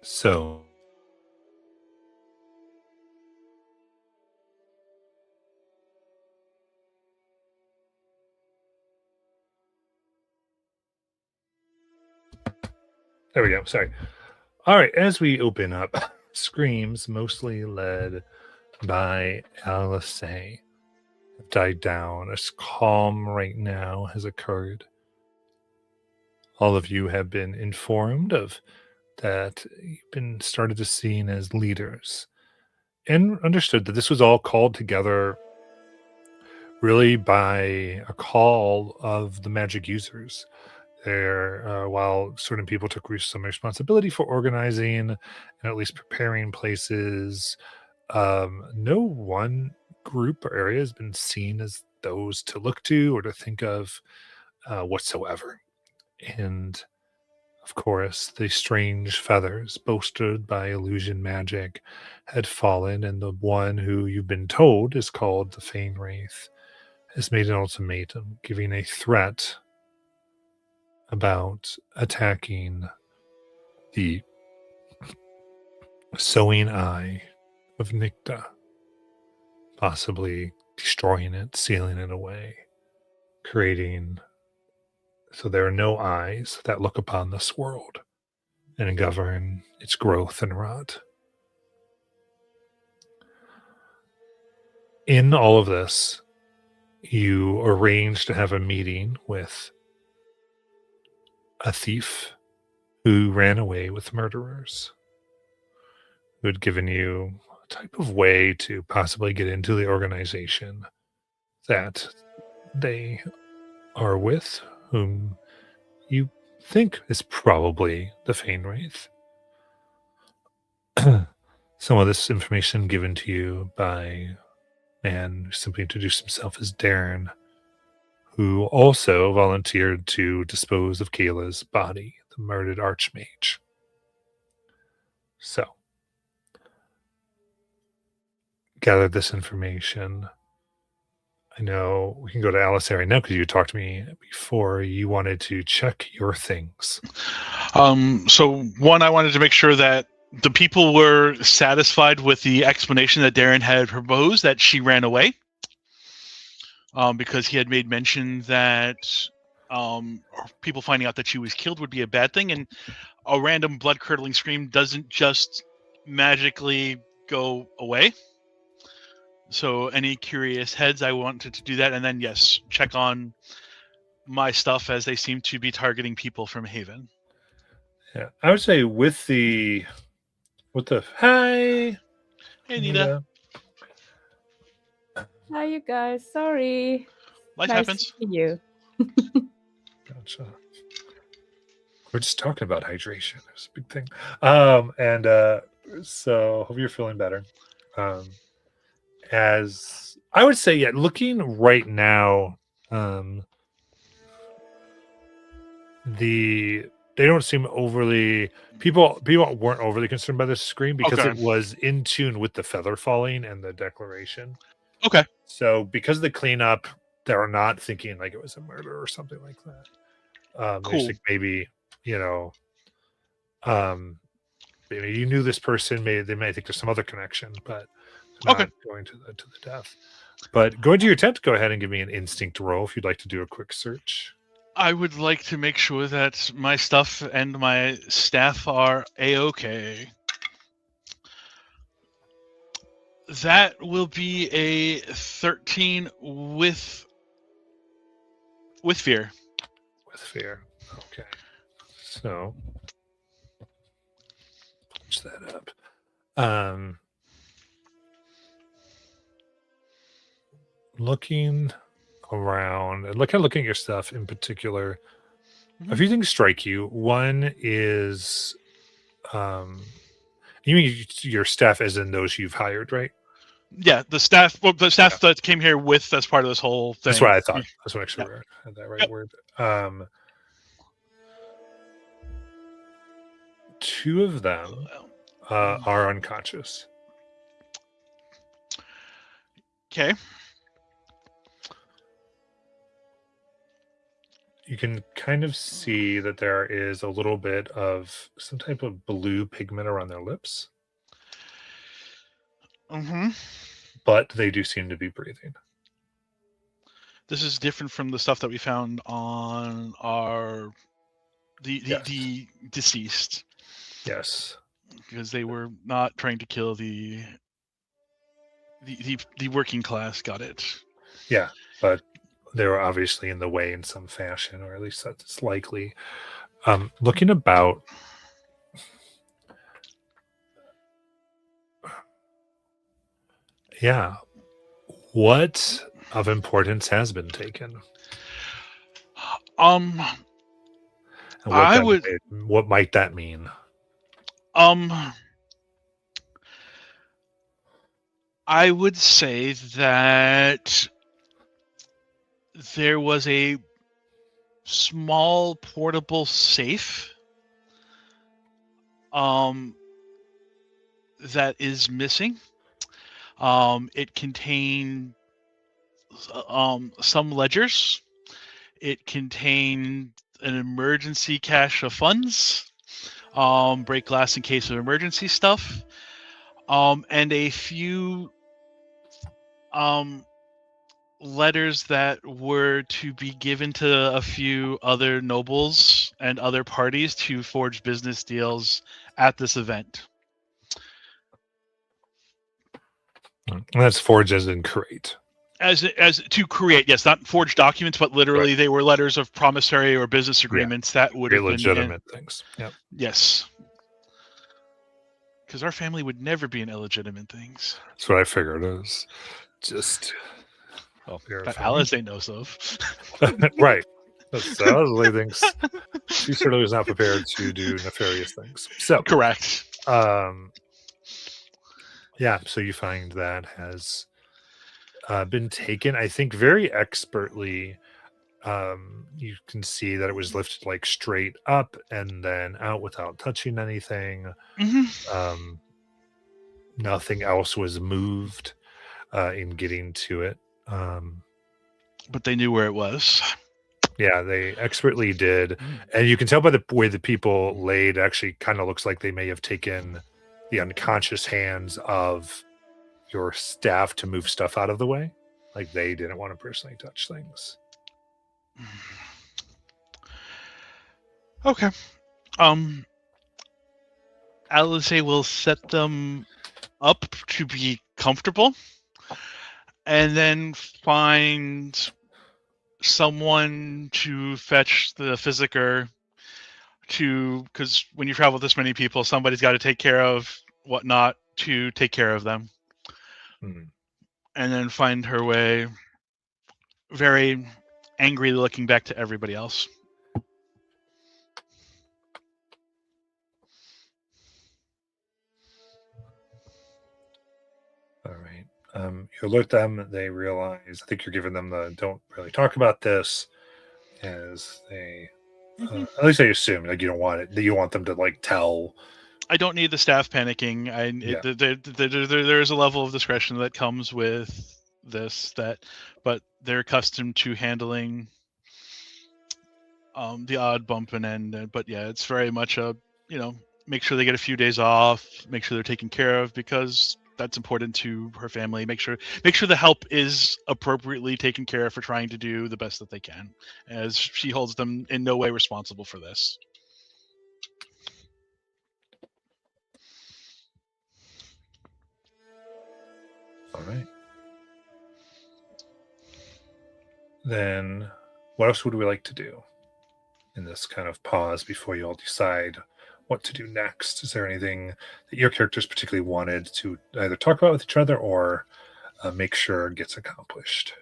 So, there we go. Sorry. All right. As we open up, screams, mostly led by Alice, have died down. A calm right now has occurred. All of you have been informed of that you've been started to seen as leaders and understood that this was all called together really by a call of the magic users there, while certain people took some responsibility for organizing and at least preparing places. No one group or area has been seen as those to look to or to think of whatsoever. And of course, the strange feathers boasted by illusion magic had fallen, and the one who you've been told is called the Fane Wraith has made an ultimatum, giving a threat about attacking the sowing eye of Nicta, possibly destroying it, sealing it away, creating so there are no eyes that look upon this world and govern its growth and rot. In all of this, you arrange to have a meeting with a thief who ran away with murderers, who had given you a type of way to possibly get into the organization that they are with, whom you think is probably the Fane Wraith. Some of this information given to you by a man who simply introduced himself as Darren, who also volunteered to dispose of Kayla's body, the murdered Archmage. So, gathered this information. I know we can go to Alice right now because you talked to me before. You wanted to check your things. So one, I wanted to make sure that the people were satisfied with the explanation that Darren had proposed, that she ran away. Because he had made mention that people finding out that she was killed would be a bad thing, and a random blood-curdling scream doesn't just magically go away. So any curious heads, I wanted to do that, and then yes, check on my stuff as they seem to be targeting people from Haven. Yeah, I would say with the hi, Hey, Nita. Hi, you guys. Sorry. Life Nice happens. to see you. Gotcha. We're just talking about hydration. It's a big thing. So hope you're feeling better. As I would say, yeah, looking right now, they don't seem overly people weren't overly concerned by this scream because Okay. it was in tune with the feather falling and the declaration. Okay. So because of the cleanup, they're not thinking like it was a murder or something like that. They just Cool. think maybe, you know, maybe you knew this person, maybe they may think there's some other connection, but not Okay. going to the death. But going to your tent, go ahead and give me an instinct roll if you'd like to do a quick search. I would like to make sure that my stuff and my staff are A-okay. That will be a 13 with fear. With fear. Okay. So punch that up. Looking around and looking at your stuff in particular, a few things strike you. One is you mean your staff as in those you've hired, right? Yeah, the staff that came here with as part of this whole thing. That's what I thought. That's what actually I had that right word. Two of them are unconscious. Okay. you can kind of see that there is a little bit of some type of blue pigment around their lips, Mm-hmm. but they do seem to be breathing. This is different from the stuff that we found on the Yes. deceased, Yes. because they were not trying to kill the working class. Got it. Yeah, but they were obviously in the way in some fashion, or at least that's likely. Looking about, yeah, what of importance has been taken, Um, and I would what might that mean? I would say that there was a small portable safe that is missing. It contained some ledgers. It contained an emergency cache of funds, break glass in case of emergency stuff, and a few letters that were to be given to a few other nobles and other parties to forge business deals at this event. And that's forged as in create. As to create, yes, not forged documents, but literally Right. they were letters of promissory or business agreements that would Very have been legitimate things. Yep. Yes, because our family would never be in illegitimate things That's what I figured. It was just that verifying. Alice knows of. Right. That's Leslie thinks she certainly was not prepared to do nefarious things. So Correct. yeah, so you find that has been taken, I think, very expertly. You can see that it was lifted like straight up and then out without touching anything. Mm-hmm. Nothing else was moved in getting to it. But they knew where it was. Yeah, they expertly did. And you can tell by the way the people laid, actually kind of looks like they may have taken the unconscious hands of your staff to move stuff out of the way. Like they didn't want to personally touch things. Okay. Alice will set them up to be comfortable and then find someone to fetch the physiker because when you travel with this many people, somebody's got to take care of whatnot to take care of them. Mhm. And then find her way very angry looking back to everybody else. All right. You alert them. They realize. I think you're giving them the don't really talk about this, as they at least I assume like you don't want it. You want them to like tell. I don't need the staff panicking. There is a level of discretion that comes with this but they're accustomed to handling the odd bump and end. But yeah, it's very much a make sure they get a few days off, make sure they're taken care of because that's important to her family. Make sure the help is appropriately taken care of for trying to do the best that they can, as she holds them in no way responsible for this. All right. Then, what else would we like to do in this kind of pause before you all decide what to do next? Is there anything that your characters particularly wanted to either talk about with each other or make sure gets accomplished?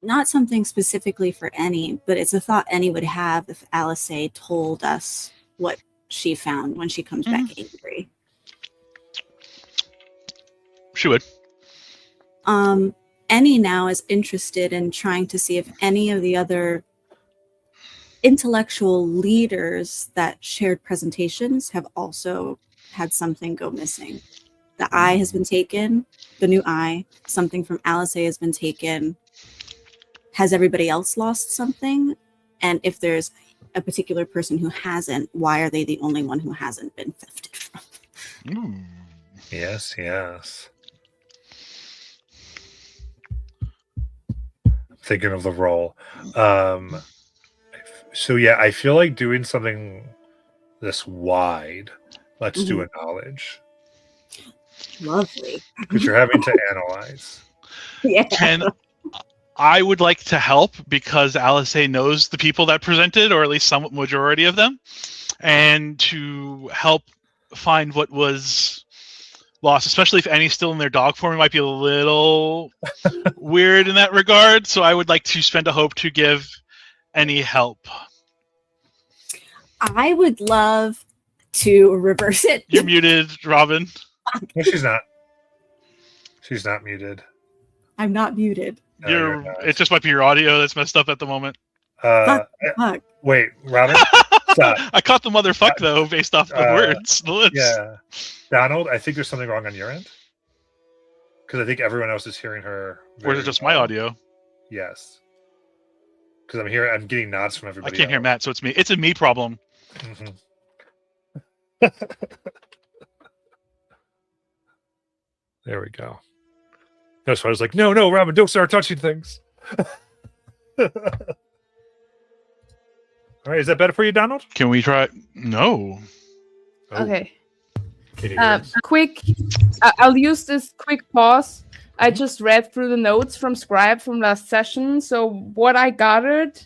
Not something specifically for Annie, but it's a thought Annie would have if Alice told us what she found when she comes back angry. She would. Annie now is interested in trying to see if any of the other intellectual leaders that shared presentations have also had something go missing. The eye has been taken, the new eye. Something from Alice has been taken. Has everybody else lost something? And if there's a particular person who hasn't, why are they the only one who hasn't been thefted from? Ooh. Yes, yes. Thinking of the role. So yeah, I feel like doing something this wide. Let's do a knowledge Lovely. because you're having to analyze. Yeah. Can I would like to help because Alice knows the people that presented, or at least some majority of them, and to help find what was lost, especially if Annie's still in their dog form. It might be a little weird in that regard. So I would like to spend a hope to give Annie help. I would love to reverse it. You're muted, Robin. No, she's not. She's not muted. I'm not muted. No, you're not. It just might be your audio that's messed up at the moment. Fuck. Wait, Robin. Stop. I caught the motherfuck though, based off the words. The lips. Yeah, Donald. I think there's something wrong on your end because I think everyone else is hearing her. Or is it just my audio? Yes. Because I'm getting nods from I everybody. can't hear else. Matt, so it's me. It's a me problem. Mhm. There we go. That's why I was like, no, Robin, don't start touching things. All right, is that better for you, Donald? Can we try? No. Oh, Okay. can you hear us? Quick. I'll use this quick pause. I just read through the notes from Scribe from last session. So what I gathered,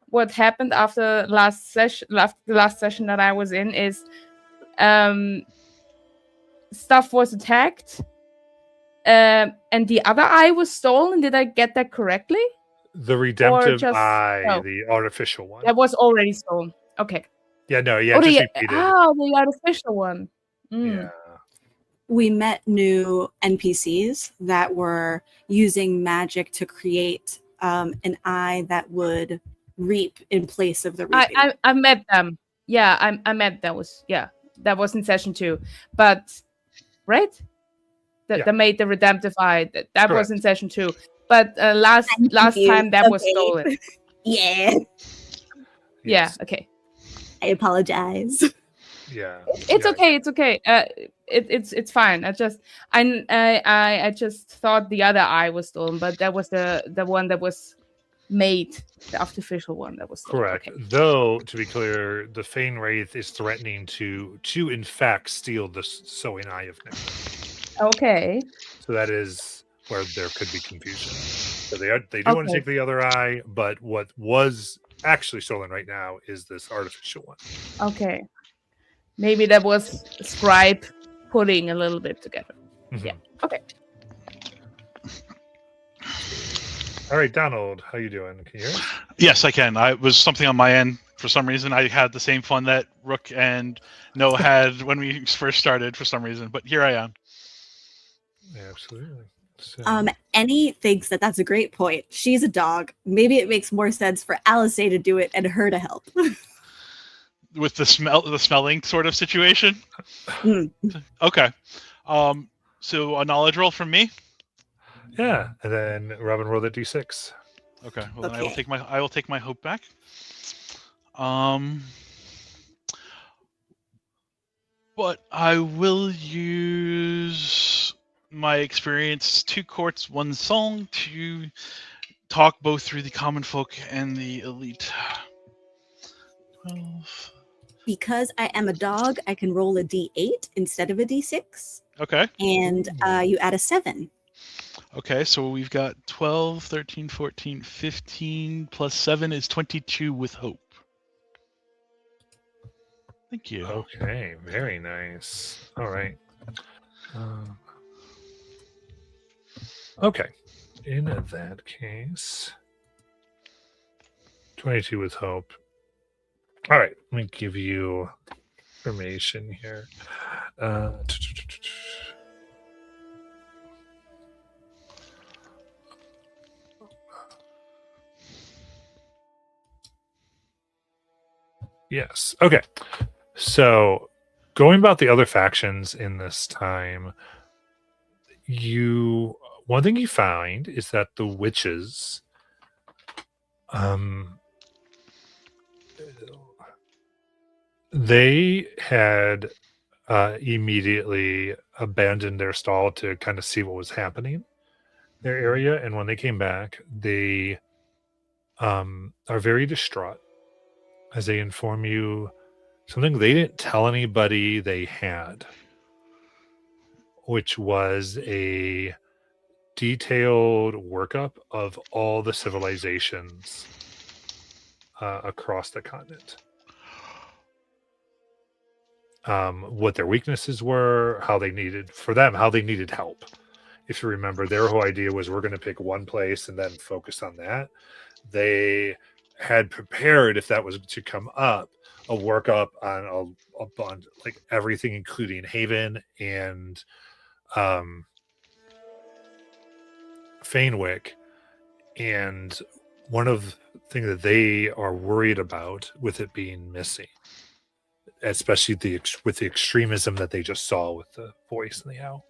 what happened after the last session that I was in is, stuff was attacked, and the other eye was stolen. Did I get that correctly? The redemptive just- eye, oh. the artificial one. That was already stolen. Okay. Yeah, no, yeah, oh, just the, repeated. the artificial one. Mm. Yeah. We met new NPCs that were using magic to create an eye that would reap in place of the reaping. I met them. Yeah, I met those. Yeah, that was in session 2. But right, Yeah. that made the redemptive eye. That was Correct. in session 2. But last confused. time that was Okay. stolen. Yeah. Yeah. Yes. Okay. I apologize. Yeah. It's Yeah. okay. It's okay. It's fine. I just thought the other eye was stolen, but that was the one that was made, the artificial one that was stolen. Correct. Okay. Though, to be clear, the Fane Wraith is threatening to in fact steal the sewing eye of Nick. Okay. So that is where there could be confusion. So they do want to Okay. take the other eye, but what was actually stolen right now is this artificial one. Okay. Maybe that was Scribe putting a little bit together. Mhm. Yeah. Okay. All right, Donald, how you doing? Can you hear us? Yes, I can. I was something on my end for some reason. I had the same fun that Rook and Noah had when we first started for some reason, but here I am. Yeah, absolutely. So, Annie thinks that that's a great point. She's a dog. Maybe it makes more sense for Alice to do it and her to help. With the smelling sort of situation. Mm. Okay. So a knowledge roll from me. yeah, and then Robin rolled a d6. Okay. Well, then I will Okay. take my hope back. But I will use my experience 2 courts, 1 song to talk both through the common folk and the elite. 12. Because I am a dog, I can roll a d8 instead of a d6. Okay. And you add a 7. Okay, so we've got 12, 13, 14, 15 plus 7 is 22 with hope. Thank you. Okay, very nice. All right. Okay. In that case, 22 with hope. All right, let me give you information here. Yes. Okay. So going about the other factions in this time, one thing you find is that the witches, they had immediately abandoned their stall to kind of see what was happening in their area, and when they came back, they are very distraught as they inform you something they didn't tell anybody they had, which was a detailed workup of all the civilizations across the continent. What their weaknesses were, how they needed help. If you remember, their whole idea was we're going to pick one place and then focus on that. They had prepared, if that was to come up, a workup on on like everything, including Haven and Fainwick. And one of the things that they are worried about with it being missing, especially with the extremism that they just saw with the voice and the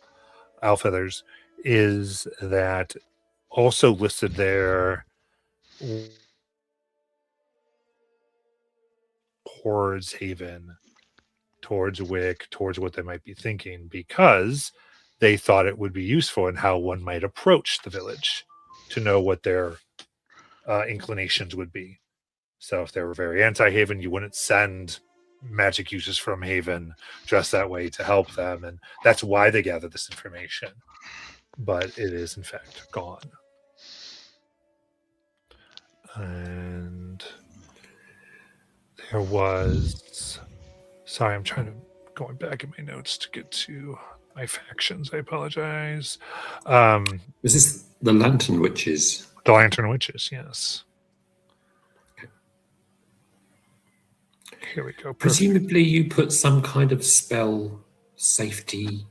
owl feathers, is that also listed there towards Haven, towards Wick, towards what they might be thinking, because they thought it would be useful in how one might approach the village to know what their inclinations would be. So if they were very anti-Haven, you wouldn't send magic users from Haven just that way to help them, and that's why they gather this information. But it is in fact gone. And there was, sorry, I'm trying to going back in my notes to get to my factions. I apologize. Was this the Lantern Witches? The Lantern Witches, yes. Here we go. Perfect. Presumably you put some kind of spell safety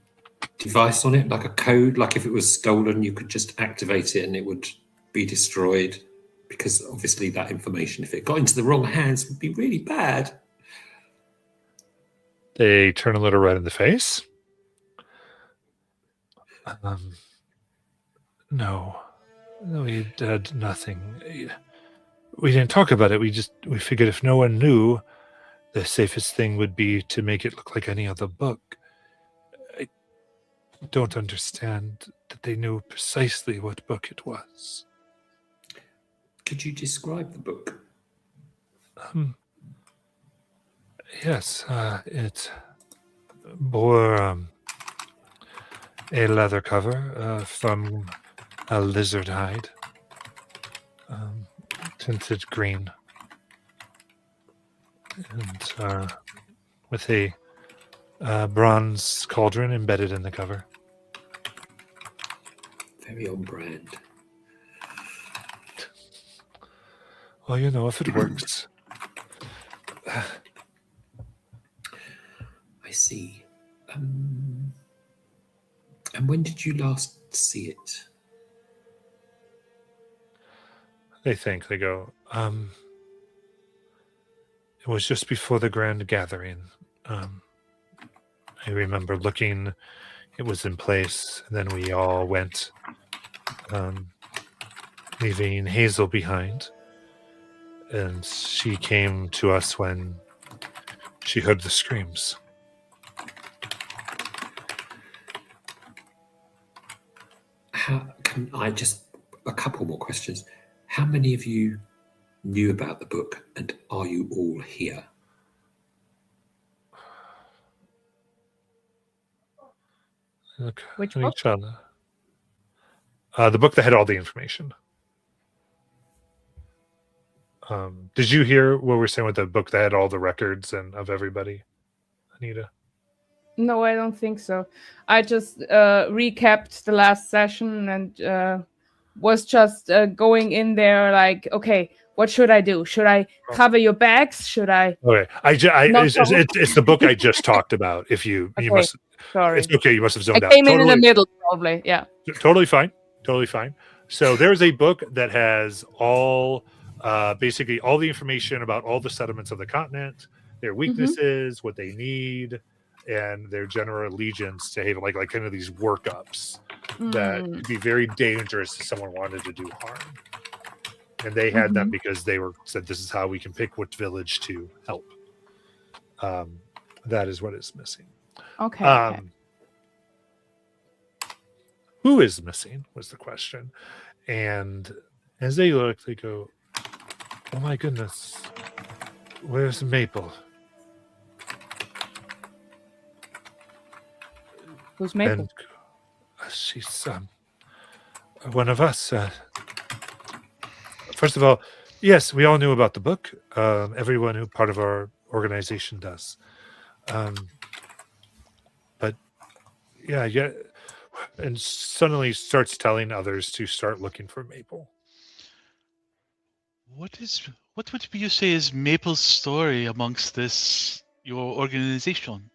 device on it, like a code, like if it was stolen, you could just activate it and it would be destroyed, because obviously that information, if it got into the wrong hands, would be really bad. They turn a little red in the face. No, we did nothing. We didn't talk about it. We figured if no one knew, the safest thing would be to make it look like any other book. I don't understand that they knew precisely what book it was. Could you describe the book? Yes, it bore a leather cover from a lizard hide, tinted green, and with a bronze cauldron embedded in the cover. Very on brand. Well, if it works. I see. And when did you last see it? They go, it was just before the grand gathering. I remember looking, it was in place, and then we all went, leaving Hazel behind. And she came to us when she heard the screams. Can I just, a couple more questions. How many of you knew about the book, and are you all here? Look Which at book? each other. The book that had all the information. Did you hear what we're saying with the book that had all the records and of everybody, Anita? No, I don't think so. I just recapped the last session and was just going in there like, okay, what should I do? Should I cover your bags? Should I? Okay, it's the book I just talked about. If you Okay, must, sorry. it's okay. You must have zoned I out. came in the middle, probably. Yeah. Totally fine. So there's a book that has all, basically all the information about all the settlements of the continent, their weaknesses, what they need, and their general allegiance to Haven, like kind of these workups that Mm. could be very dangerous if someone wanted to do harm. And they had them Mhm. because they said this is how we can pick which village to help. That is what is missing. Okay. Okay. Who is missing was the question. And as they look, they go, "Oh my goodness, where's Maple?" Who's Maple? And she's one of us. First of all, yes, we all knew about the book. Everyone who part of our organization does. But yeah, and suddenly starts telling others to start looking for Maple. What would you say is Maple's story amongst your organization?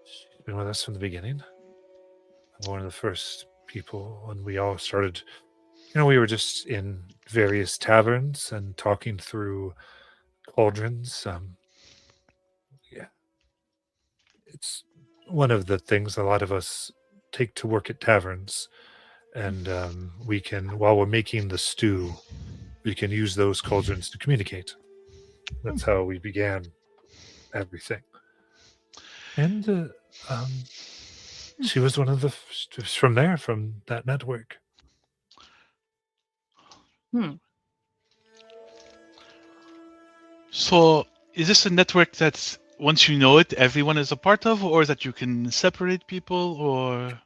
She's been with us from the beginning. One of the first people when we all started. We were just in various taverns and talking through cauldrons. It's one of the things a lot of us take to work at taverns, and we can, while we're making the stew, we can use those cauldrons to communicate. That's how we began everything. And she was one of the from that network. So, is this a network that's, once you know it, everyone is a part of, or that you can separate people, or?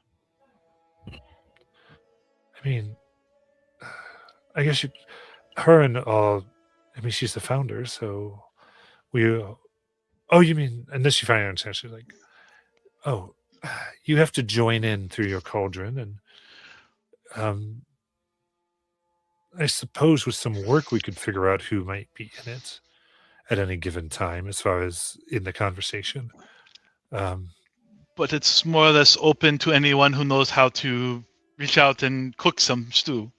I mean, I guess her and all. I mean, she's the founder, so we. Oh, you mean? And then she finally understands. She's like, "Oh, you have to join in through your cauldron, and I suppose with some work we could figure out who might be in it at any given time, as far as in the conversation." But it's more or less open to anyone who knows how to reach out and cook some stew,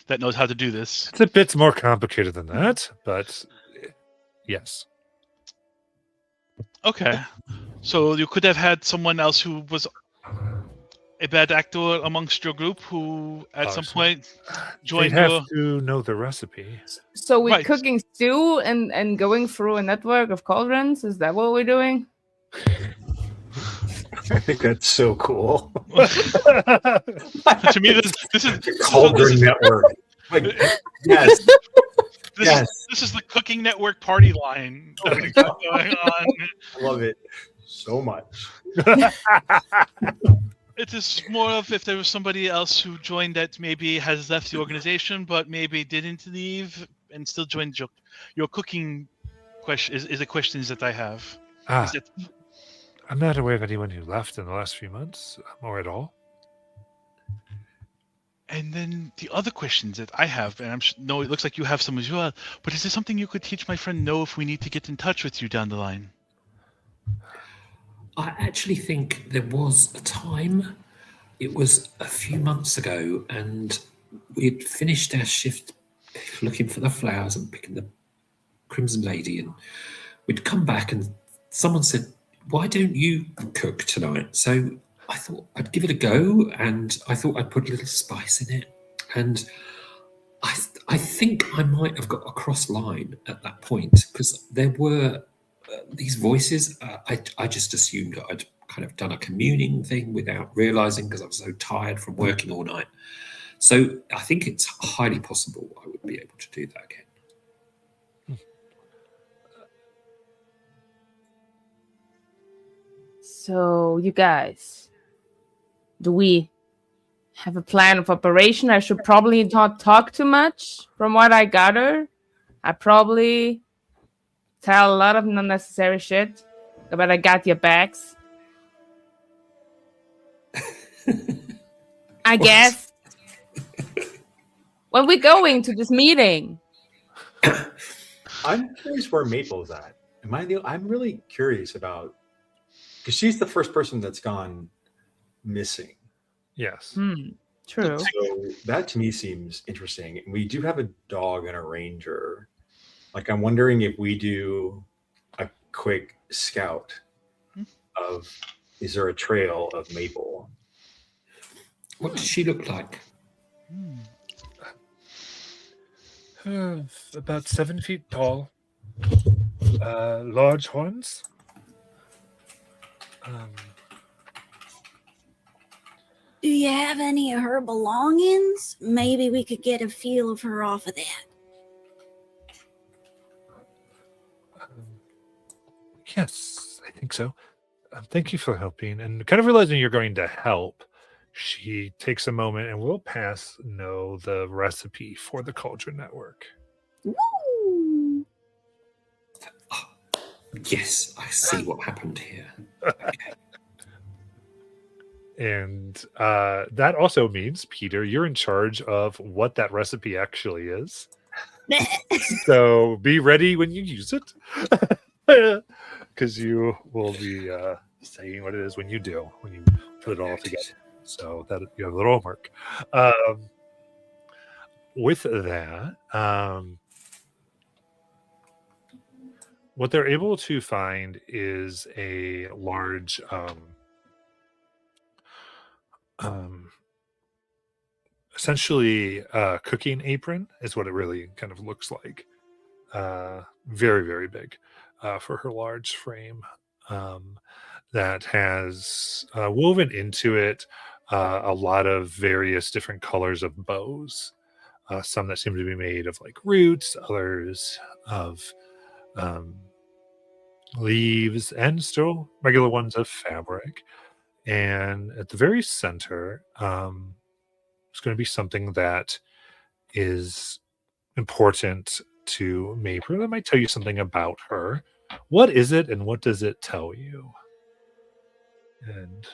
that knows how to do this. It's a bit more complicated than that, but yes. Okay. So you could have had someone else who was a bad actor amongst your group who at some point They'd joined have to know the recipe. So we're Right. cooking stew and going through a network of cauldrons. Is that what we're doing? I think that's so cool. To me, this is Cauldron Network. Like, yes. This is the Cooking Network party line that we got going on. I love it so much. It is more of if there was somebody else who joined that maybe has left the organization, but maybe didn't leave and still joined your cooking question is the questions that I have. Is it, I'm not aware of anyone who left in the last few months, or at all. and then the other questions that I have, and no, it looks like you have some as well. But is there something you could teach my friend No if we need to get in touch with you down the line? I actually think there was a time, it was a few months ago, and we'd finished our shift looking for the flowers and picking the Crimson Lady, and we'd come back and someone said, "Why don't you cook tonight?" So I thought I'd give it a go, and I thought I'd put a little spice in it. And I think I might have got a cross line at that point, because there were these voices. I just assumed I'd kind of done a communing thing without realizing, because I was so tired from working all night. So I think it's highly possible I would be able to do that again. So, you guys, do we have a plan of operation? I should probably not talk too much. From what I gather, I probably tell a lot of unnecessary shit, but I got your backs. I guess. When we going to this meeting? I'm curious where Maple's at. I'm really curious about, because she's the first person that's gone missing. Yes. True. So that to me seems interesting. And we do have a dog and a ranger. Like, I'm wondering if we do quick scout Hmm. of, is there a trail of Maple? What does she look like? About 7 feet tall. Large horns. Do you have any of her belongings? Maybe we could get a feel of her off of that. Yes, I think so. Thank you for helping. And kind of realizing you're going to help, she takes a moment and will pass No the recipe for the Cauldron Network. Woo! Yes, I see what happened here. And that also means, Peter, you're in charge of what that recipe actually is. So be ready when you use it. Because you will be saying what it is when you put it all together. So that you have a little homework. With that, what they're able to find is a large essentially cooking apron is what it really kind of looks like. Very, very big for her large frame. That has woven into it a lot of various different colors of bows. Some that seem to be made of like roots, others of leaves, and still regular ones of fabric. And at the very center, it's going to be something that is important to Maple. That might tell you something about her. What is it, and what does it tell you? And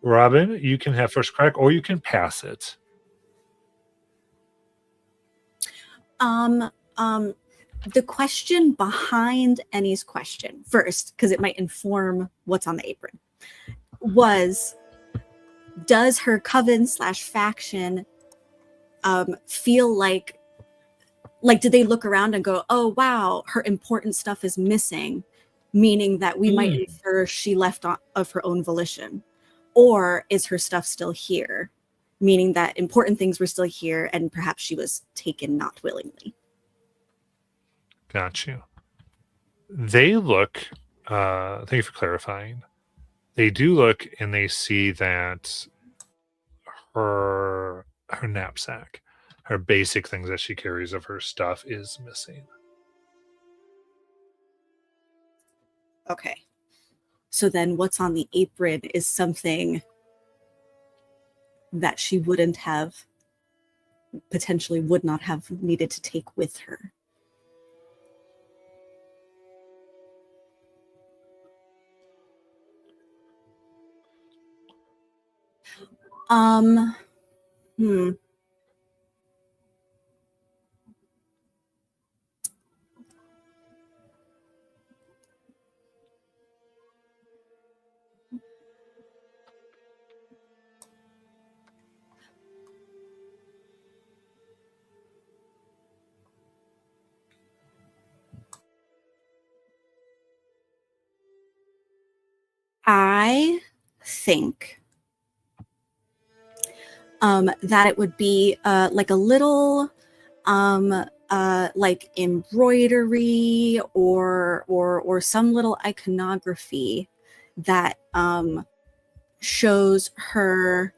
Robin, you can have first crack, or you can pass it. The question behind Annie's question first, because it might inform what's on the apron, was, does her coven / faction feel like did they look around and go, oh wow, her important stuff is missing, meaning that we might infer she left of her own volition? Or is her stuff still here, meaning that important things were still here and perhaps she was taken not willingly? Got you. They look, thank you for clarifying. They do look and they see that her knapsack, her basic things that she carries of her stuff, is missing. Okay. So then what's on the apron is something that she would not have needed to take with her. I think that it would be like a little like embroidery or some little iconography that shows her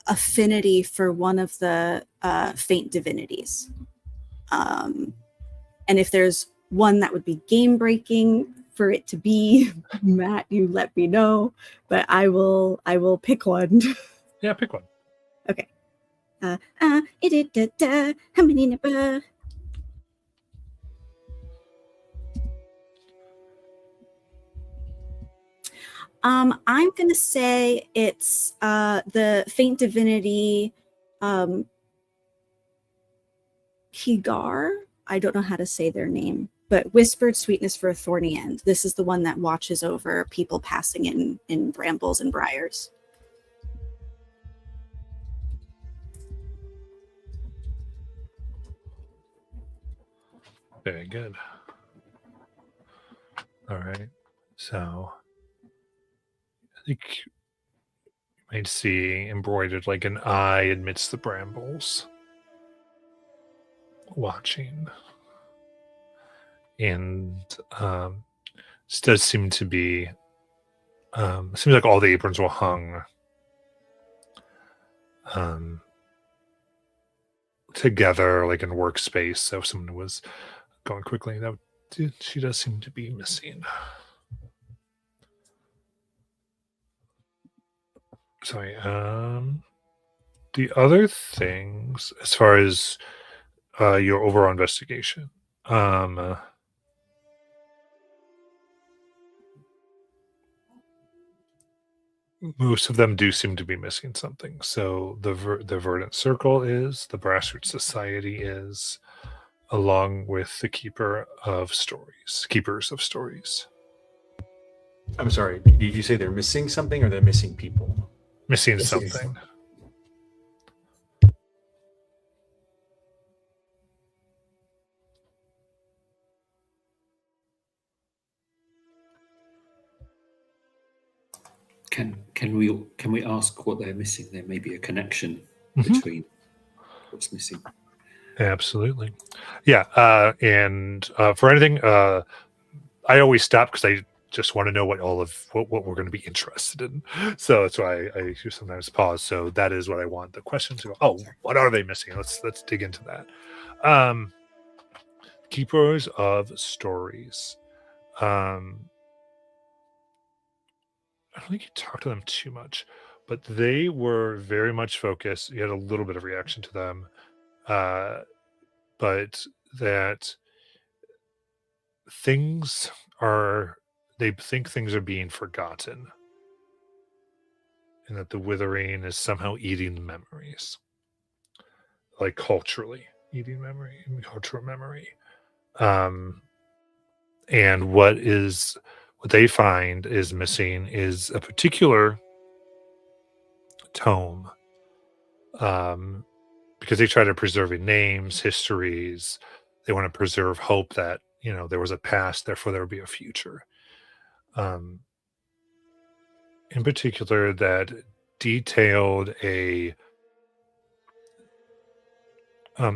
affinity for one of the faint divinities. And if there's one that would be game breaking for it to be, Matt, you let me know, but I will pick one. Yeah, pick one. Okay. How many number? I'm gonna say it's the faint divinity Higar. I don't know how to say their name, but whispered sweetness for a thorny end. This is the one that watches over people passing in brambles and briars. Very good. All right. So I think you might see embroidered like an eye amidst the brambles, watching. And this does seem to be, seems like all the aprons were hung together, like in workspace. So if someone was going quickly, she does seem to be missing. Sorry. The other things, as far as your overall investigation, most of them do seem to be missing something. So the Verdant Circle is, the Brassroot Society is, along with the Keepers of Stories. I'm sorry. Did you say they're missing something or they're missing people? Missing Missing something. Can we ask what they're missing? There may be a connection Mhm. between what's missing. Absolutely. Yeah. And for anything, I always stop because I just want to know what what we're going to be interested in. So that's why I sometimes pause. So that is what I want the question to go. Oh, what are they missing? Let's dig into that. Keepers of Stories. I don't think you talked to them too much, but they were very much focused. You had a little bit of reaction to them, but that they think things are being forgotten, and that the withering is somehow eating memories, like cultural memory. And what they find is missing is a particular tome, because they try to preserve names, histories. They want to preserve hope that there was a past, therefore there will be a future. In particular, that detailed a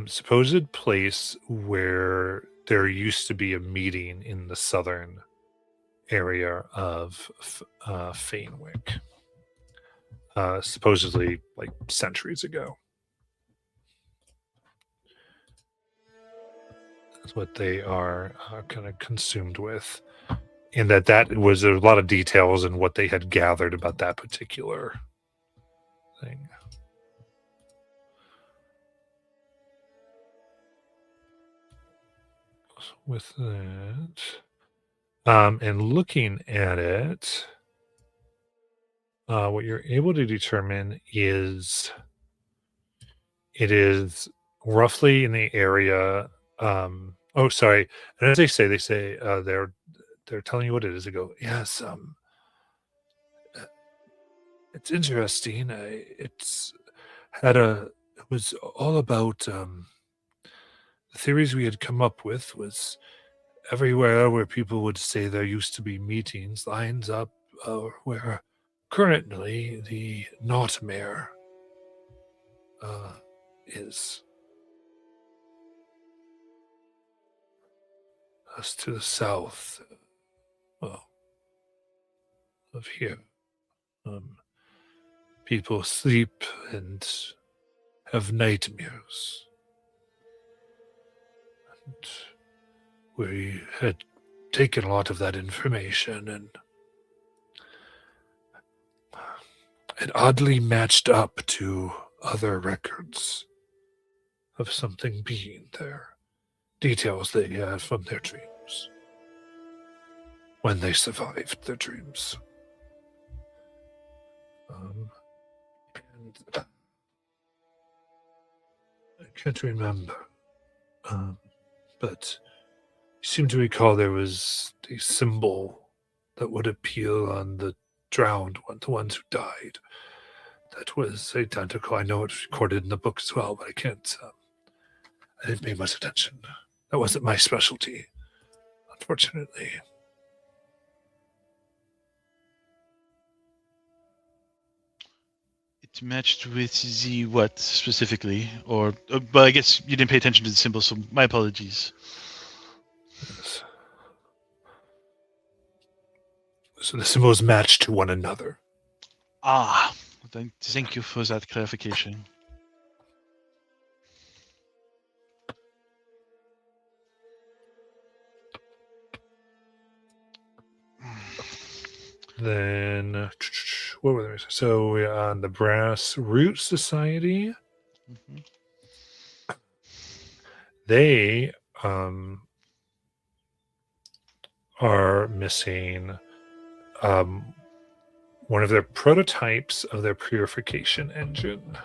supposed place where there used to be a meeting in the southern area of Fanewick, supposedly like centuries ago. That's what they are kind of consumed with, and that was a lot of details and what they had gathered about that particular thing. With that, and looking at it, what you're able to determine is it is roughly in the area. Oh, sorry. And as they say they're telling you what it is. They go, yes. It's interesting. It was all about the theories we had come up with. Was everywhere where people would say there used to be meetings, lines up where currently the Nightmare is. Us to the south, of here. People sleep and have nightmares. And we had taken a lot of that information and it oddly matched up to other records of something being there. Details they had from their dreams. When they survived their dreams. And I can't remember. But I seem to recall there was a symbol that would appear on the drowned one, the ones who died. That was identical. I know it's recorded in the book as well, but I didn't pay much attention. That wasn't my specialty, unfortunately. It matched with the what specifically? Or, but I guess you didn't pay attention to the symbol, so my apologies. Yes. So the symbols match to one another. Ah, thank you for that clarification. Then, what were there? So we're on the Brass Root Society. Mhm. They are missing one of their prototypes of their purification engine.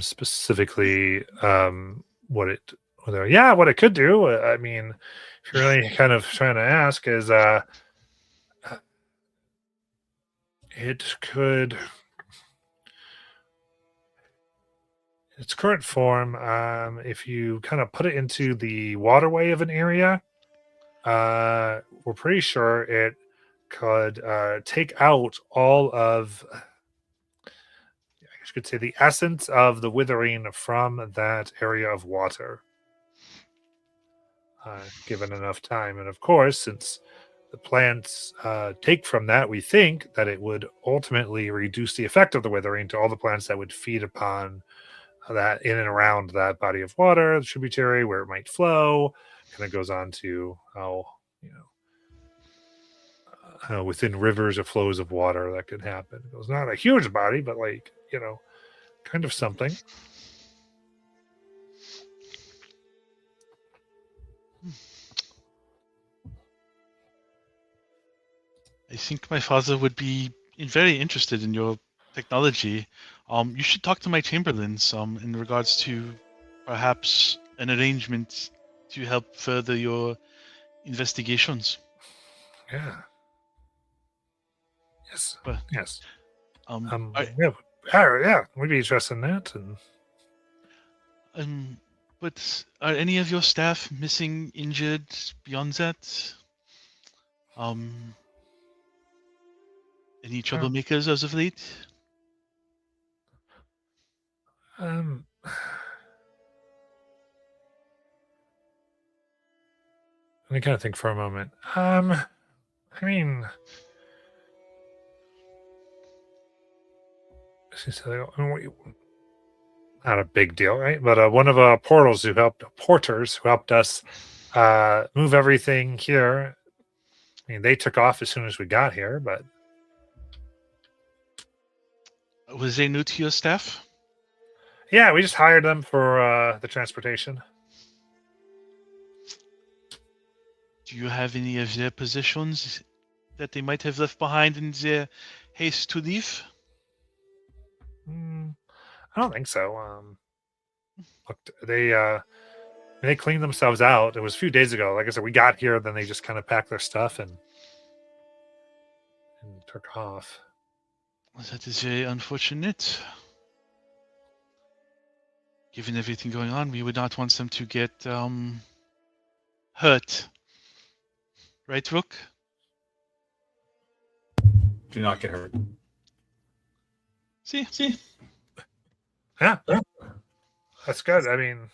Specifically, what it could do. I mean, if you're really kind of trying to ask, is it could, its current form, if you kind of put it into the waterway of an area, we're pretty sure it could take out all of, I could say, the essence of the withering from that area of water, given enough time. And of course, since the plants take from that, we think that it would ultimately reduce the effect of the withering to all the plants that would feed upon that in and around that body of water, the tributary, where it might flow. Kind of goes on to how, within rivers or flows of water that could happen. It was not a huge body, but kind of something. I think my father would be very interested in your technology. You should talk to my chamberlains in regards to perhaps an arrangement to help further your investigations. Yeah. Yes. But, Yes. I- Yeah. We'd be interested in that. And but are any of your staff missing, injured beyond that? Any troublemakers as of late? let me kind of think for a moment. I mean, not a big deal, right? But one of our porters who helped us move everything here. I mean, they took off as soon as we got here, but Was they new to your staff? yeah, we just hired them for the transportation. Do you have any of their positions that they might have left behind in their haste to leave? I don't think so. Look, they cleaned themselves out. It was a few days ago. Like I said, we got here, then they just kind of packed their stuff and took off. That is very unfortunate. Given everything going on, we would not want them to get hurt. Right, Rook? Do not get hurt. See. Yeah. That's good. I mean,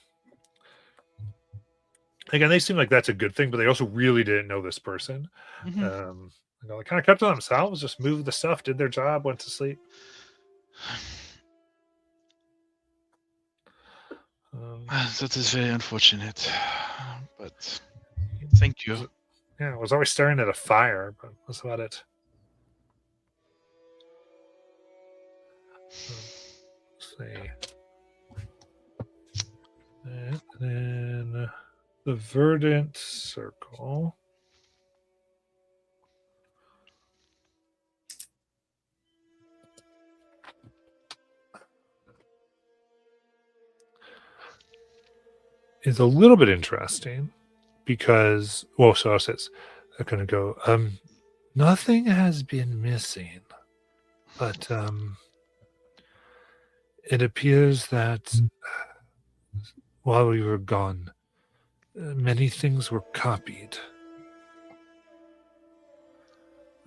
again, they seem like that's a good thing, but they also really didn't know this person. Mhm. They kind of kept to themselves, just moved the stuff, did their job, went to sleep. That is very unfortunate. But thank you. Yeah, I was always staring at a fire, but that's about it. Let's see. And then the Verdant Circle. Is a little bit interesting because, so it says, they're going to go, Nothing has been missing, but it appears that while we were gone, many things were copied.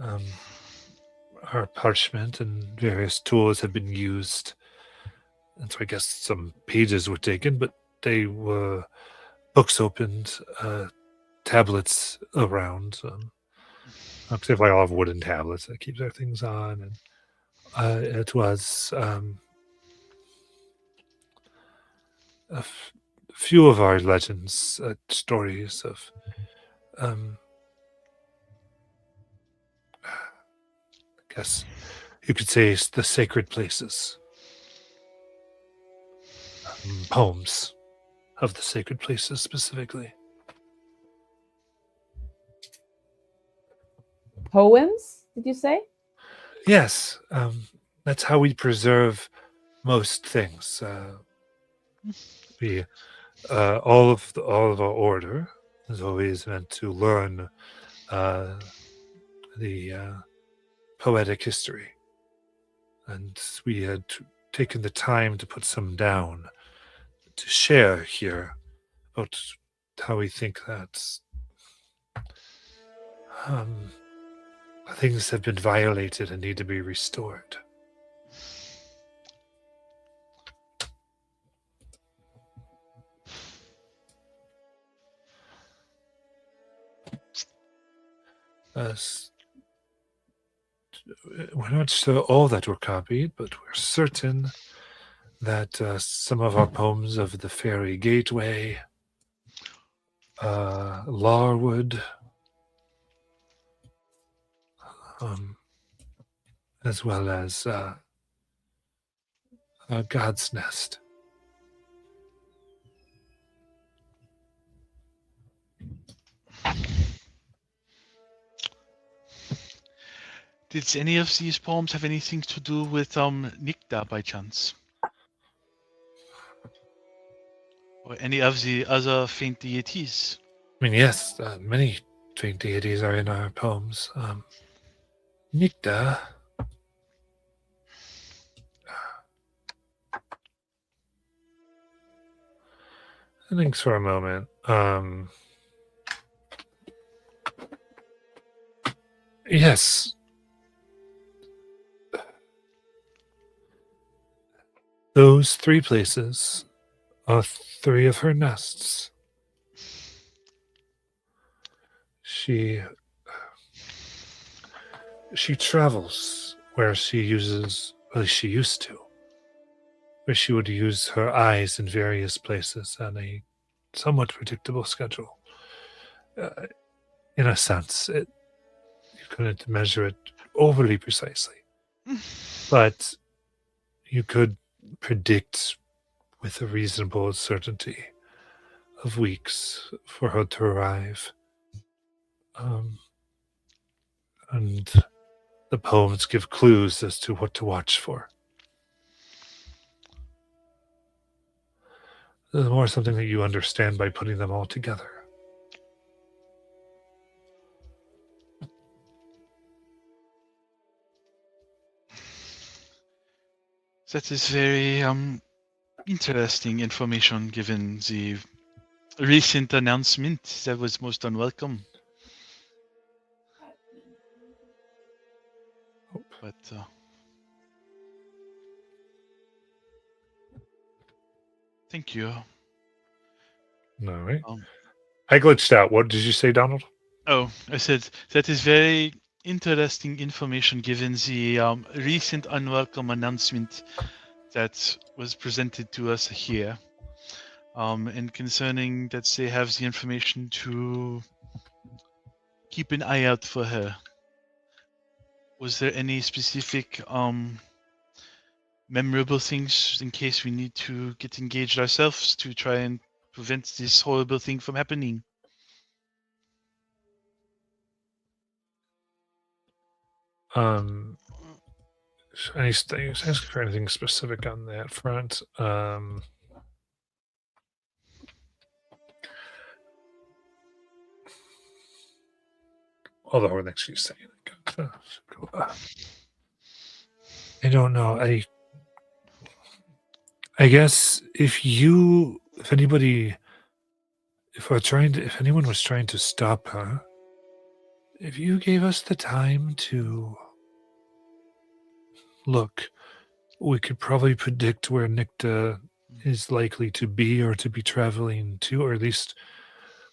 Our parchment and various tools have been used, and so I guess some pages were taken, but they were books opened, tablets around. Because if I all have wooden tablets that keep their things on, and it was a few of our legends, stories of I guess you could say it's the sacred places, poems of the sacred places specifically. Poems, did you say? Yes, that's how we preserve most things. We all of our order is always meant to learn the poetic history, and we had taken the time to put some down to share here about how we think that things have been violated and need to be restored. We're not sure all that were copied, but we're certain that some of our poems of the Fairy Gateway, Larwood, as well as God's Nest. Did any of these poems have anything to do with Nikta by chance? Or any of the other faint deities? I mean, yes, many faint deities are in our poems. Nikta. Thanks for a moment. Yes. Those three places are three of her nests. She travels where she uses, well, she used to, where she would use her eyes in various places on a somewhat predictable schedule. In a sense, you couldn't measure it overly precisely, but you could predict with a reasonable certainty of weeks for her to arrive. And the poems give clues as to what to watch for. There's more something that you understand by putting them all together. That is very interesting information given the recent announcement that was most unwelcome. But thank you. All right. I glitched out. What did you say, Donald? Oh, I said that is very interesting information given the recent unwelcome announcement that was presented to us here. And concerning that they have the information to keep an eye out for her. Was there any specific memorable things in case we need to get engaged ourselves to try and prevent this horrible thing from happening? Anything asking for anything specific on that front? Although, thanks for saying it. I don't know. I guess if anyone was trying to stop her, if you gave us the time to look, we could probably predict where Nicta is likely to be or to be traveling to, or at least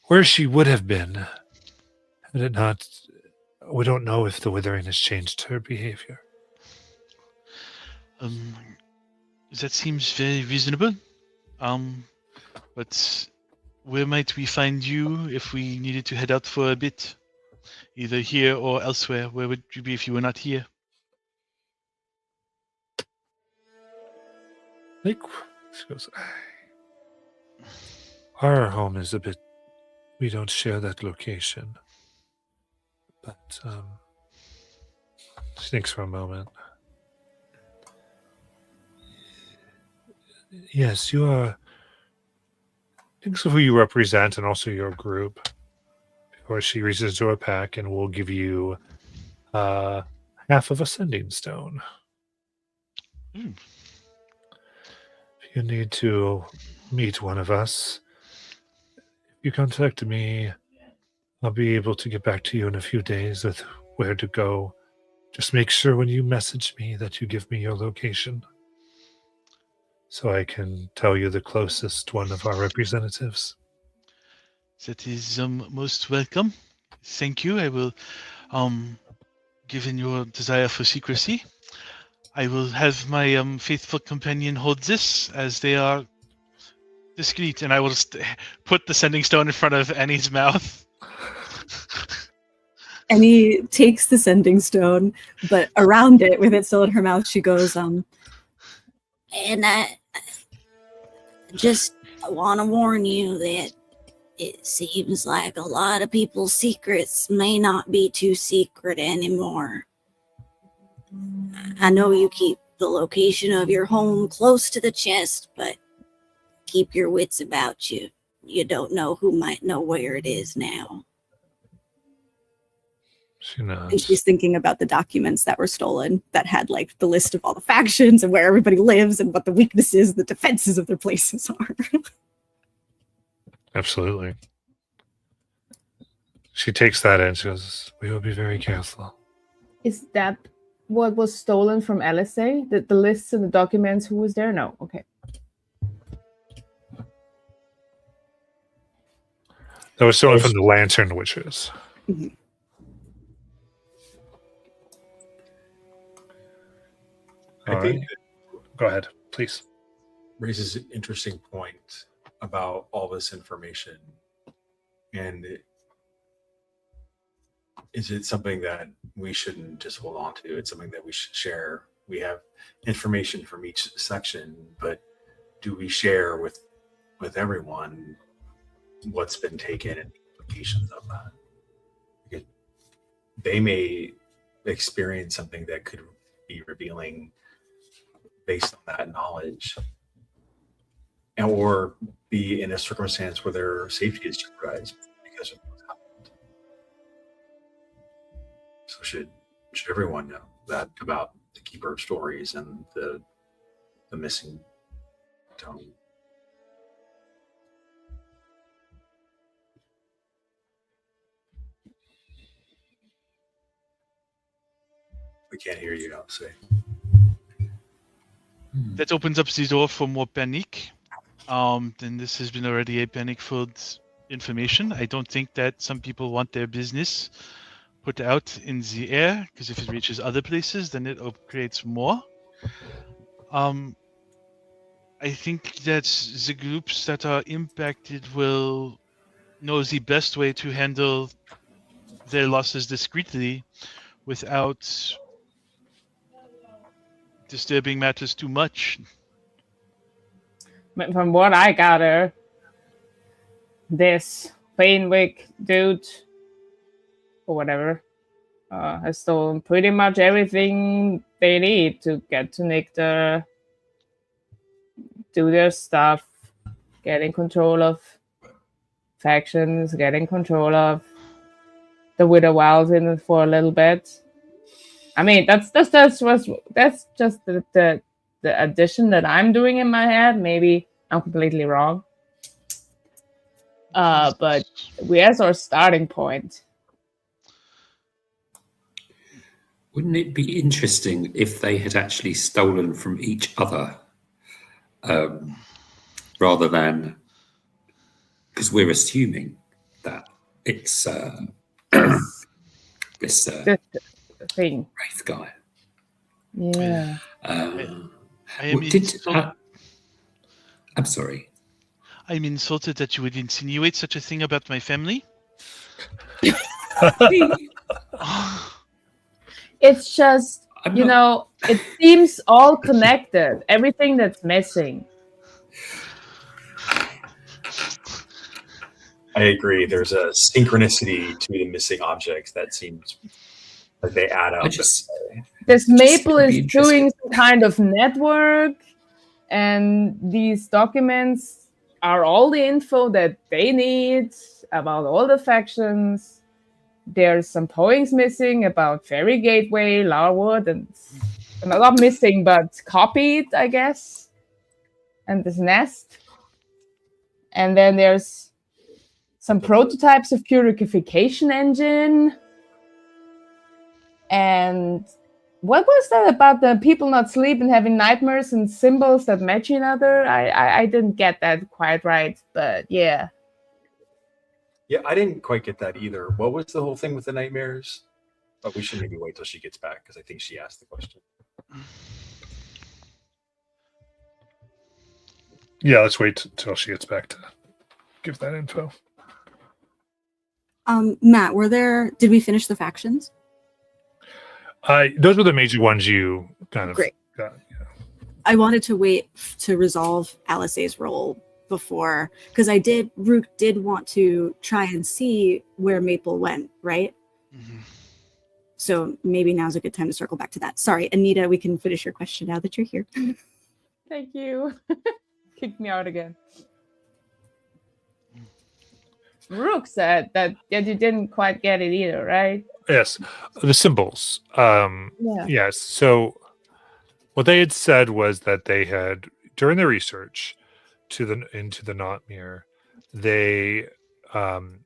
where she would have been. Had it not, we don't know if the withering has changed her behavior. That seems very reasonable. But where might we find you if we needed to head out for a bit? Either here or elsewhere. Where would you be if you were not here? Like, she goes, our home is a bit, we don't share that location. But, she thinks for a moment. Yes, you are, thinks of who you represent and also your group. Before she reaches into her pack and will give you half of a sending stone. Mm. If you need to meet one of us, if you contact me, I'll be able to get back to you in a few days with where to go. Just make sure when you message me that you give me your location so I can tell you the closest one of our representatives. That is most welcome. Thank you. I will, given your desire for secrecy, I will have my faithful companion hold this as they are discreet, and I will just put the sending stone in front of Annie's mouth. Annie takes the sending stone, but around it, with it still in her mouth, she goes, and I just want to warn you that it seems like a lot of people's secrets may not be too secret anymore. I know you keep the location of your home close to the chest, but keep your wits about you. You don't know who might know where it is now. She nods. And she's thinking about the documents that were stolen that had like the list of all the factions and where everybody lives and what the weaknesses, the defenses of their places are. Absolutely. She takes that in. She goes, we will be very careful. Is that what was stolen from LSA? The lists and the documents, who was there? No. Okay. That was stolen from the Lantern Witches. Mm-hmm. I think Go ahead, please. raises an interesting point about all this information. And is it something that we shouldn't just hold on to? It's something that we should share. We have information from each section, but do we share with everyone what's been taken and the implications of that? Because they may experience something that could be revealing based on that knowledge, and or be in a circumstance where their safety is jeopardized because of what's happened. So should everyone know that about the keeper of stories and the missing tome? We can't hear you, I'll say. That opens up the door for more panic. Then this has been already a panic-filled information. I don't think that some people want their business put out in the air, because if it reaches other places, then it creates more. I think that the groups that are impacted will know the best way to handle their losses discreetly without disturbing matters too much. But from what I gather, this Bainwick dude, or whatever, has stolen pretty much everything they need to get to Nicta, do their stuff, get in control of factions, get in control of the Widow Wilds in it for a little bit. I mean, that's just the addition that I'm doing in my head. Maybe I'm completely wrong. But where's our starting point? Wouldn't it be interesting if they had actually stolen from each other, rather than, because we're assuming that it's this This thing. Wraith guy. Yeah. I am I'm sorry. I'm insulted that you would insinuate such a thing about my family. It's just, I'm you not- know, it seems all connected. Everything that's missing. I agree. There's a synchronicity to the missing objects that seems like they add up. This Maple it'd be is doing interesting. some kind of network, and these documents are all the info that they need about all the factions. There's some poems missing about Fairy Gateway, Larwood, and not missing, but copied, I guess. And this nest. And then there's some prototypes of purification engine. And what was that about the people not sleeping, having nightmares and symbols that match each other? I didn't get that quite right, but yeah. Yeah, I didn't quite get that either. What was the whole thing with the nightmares? But we should maybe wait till she gets back because I think she asked the question. Yeah, let's wait till she gets back to give that info. Matt, did we finish the factions? Those were the major ones you kind of Great. got. Yeah. I wanted to wait to resolve Alice's role before, because Rook did want to try and see where Maple went, right? Mhm. So maybe now's a good time to circle back to that. Sorry, Anita, we can finish your question now that you're here. Thank you. Kicked me out again. Rook said that you didn't quite get it either, right? Yes, the symbols. Yeah. Yes. So what they had said was that they had, during their research into the Nightmare, they found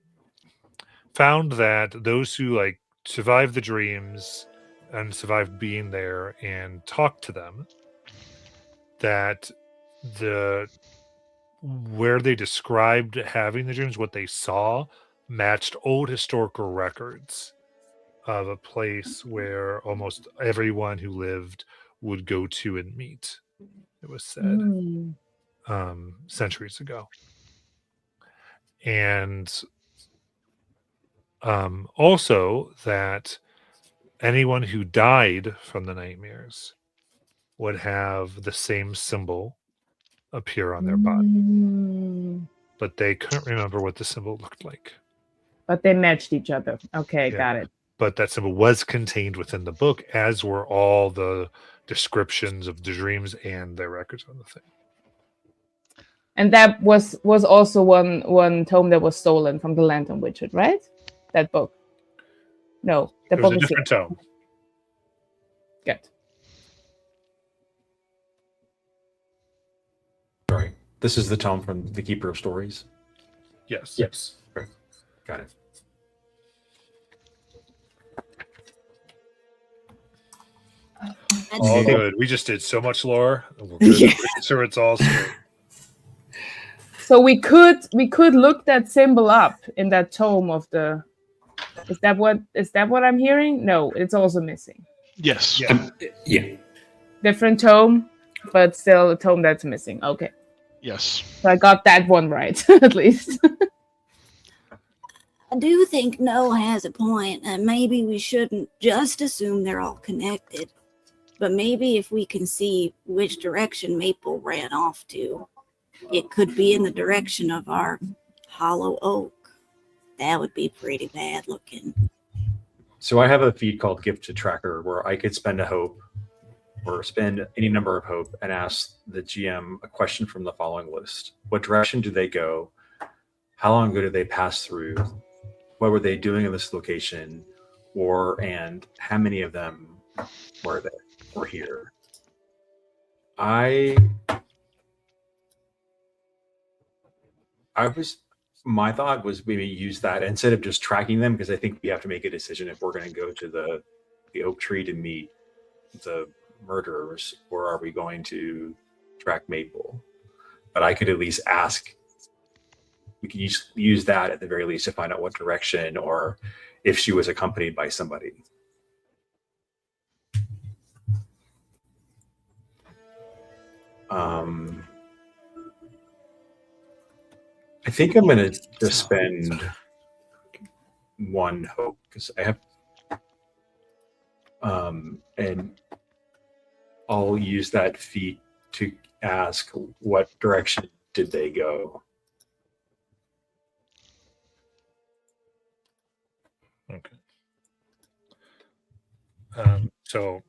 that those who like survived the dreams and survived being there and talked to them, that where they described having the dreams, what they saw matched old historical records of a place where almost everyone who lived would go to and meet, it was said. Mm. Centuries ago. And also that anyone who died from the nightmares would have the same symbol appear on their body, Mm. but they couldn't remember what the symbol looked like. But they matched each other. Okay, Yeah. got it. But that symbol was contained within the book, as were all the descriptions of the dreams and their records on the thing. And that was also one tome that was stolen from the Lantern Witcher, right? That book. No, the It was book a is different here. tome. Good. Right. This is the tome from the Keeper of Stories. Yes. Yes. Got it. All good. We just did so much lore. We're good. Yeah. Sure, it's all straight. So we could look that symbol up in that tome of the. Is that what I'm hearing? No, it's also missing. Yes. Yeah. Yeah. Different tome, but still a tome that's missing. Okay, Yes. so I got that one right at least. I do think Noah has a point, and maybe we shouldn't just assume they're all connected. But maybe if we can see which direction Maple ran off to, it could be in the direction of our Hollow Oak. That would be pretty bad looking. So I have a feed called Gift to Tracker where I could spend a hope or spend any number of hope and ask the GM a question from the following list. What direction do they go? How long ago did they pass through? What were they doing in this location? And how many of them were there or here. I my thought was maybe use that instead of just tracking them, because I think we have to make a decision if we're going to go to the oak tree to meet the murderers, or are we going to track Maple? But I could at least ask. We can use that at the very least to find out what direction, or if she was accompanied by somebody. I think I'm going to just spend one hope, because I have, and I'll use that feat to ask what direction did they go. Okay. So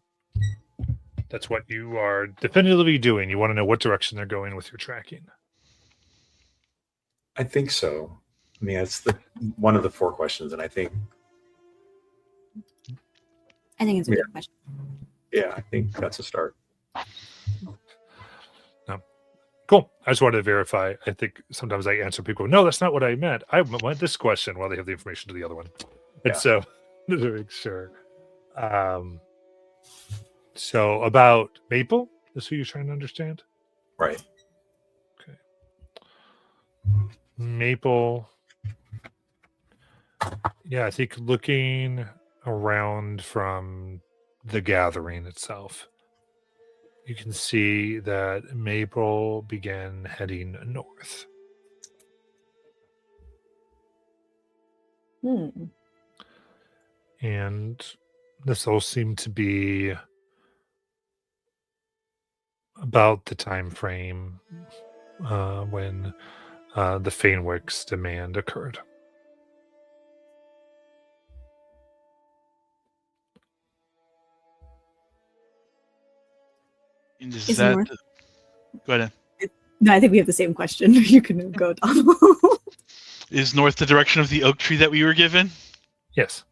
that's what you are definitively doing. You want to know what direction they're going with your tracking. I think so. I mean, that's one of the 4 questions, and I think it's a good question. yeah, I think that's a start. No. Cool. I just wanted to verify. I think sometimes I answer people, no, that's not what I meant. I meant this question while they have the information to the other one. And so to make sure. So about Maple is who you're trying to understand? Right. Okay. Maple. Yeah, I think looking around from the gathering itself, you can see that Maple began heading north. And this all seemed to be about the time frame when the Fainwick's demand occurred. Is that North? go ahead? No, I think we have the same question. You can go, Donald. Is north the direction of the oak tree that we were given? Yes.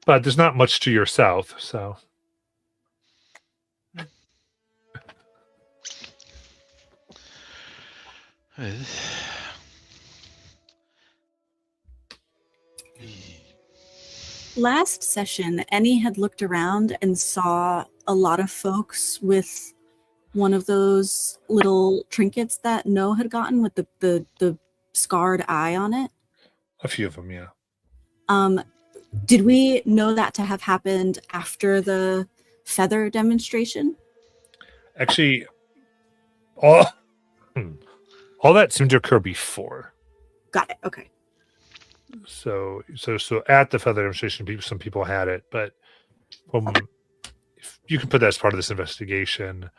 But there's not much to your south, so. Last session, Annie had looked around and saw a lot of folks with one of those little trinkets that No had gotten with the scarred eye on it. A few of them, yeah. Did we know that to have happened after the feather demonstration? Actually, all that seemed to occur before. Got it. Okay. So at the feather demonstration, some people had it, but if you can put that as part of this investigation,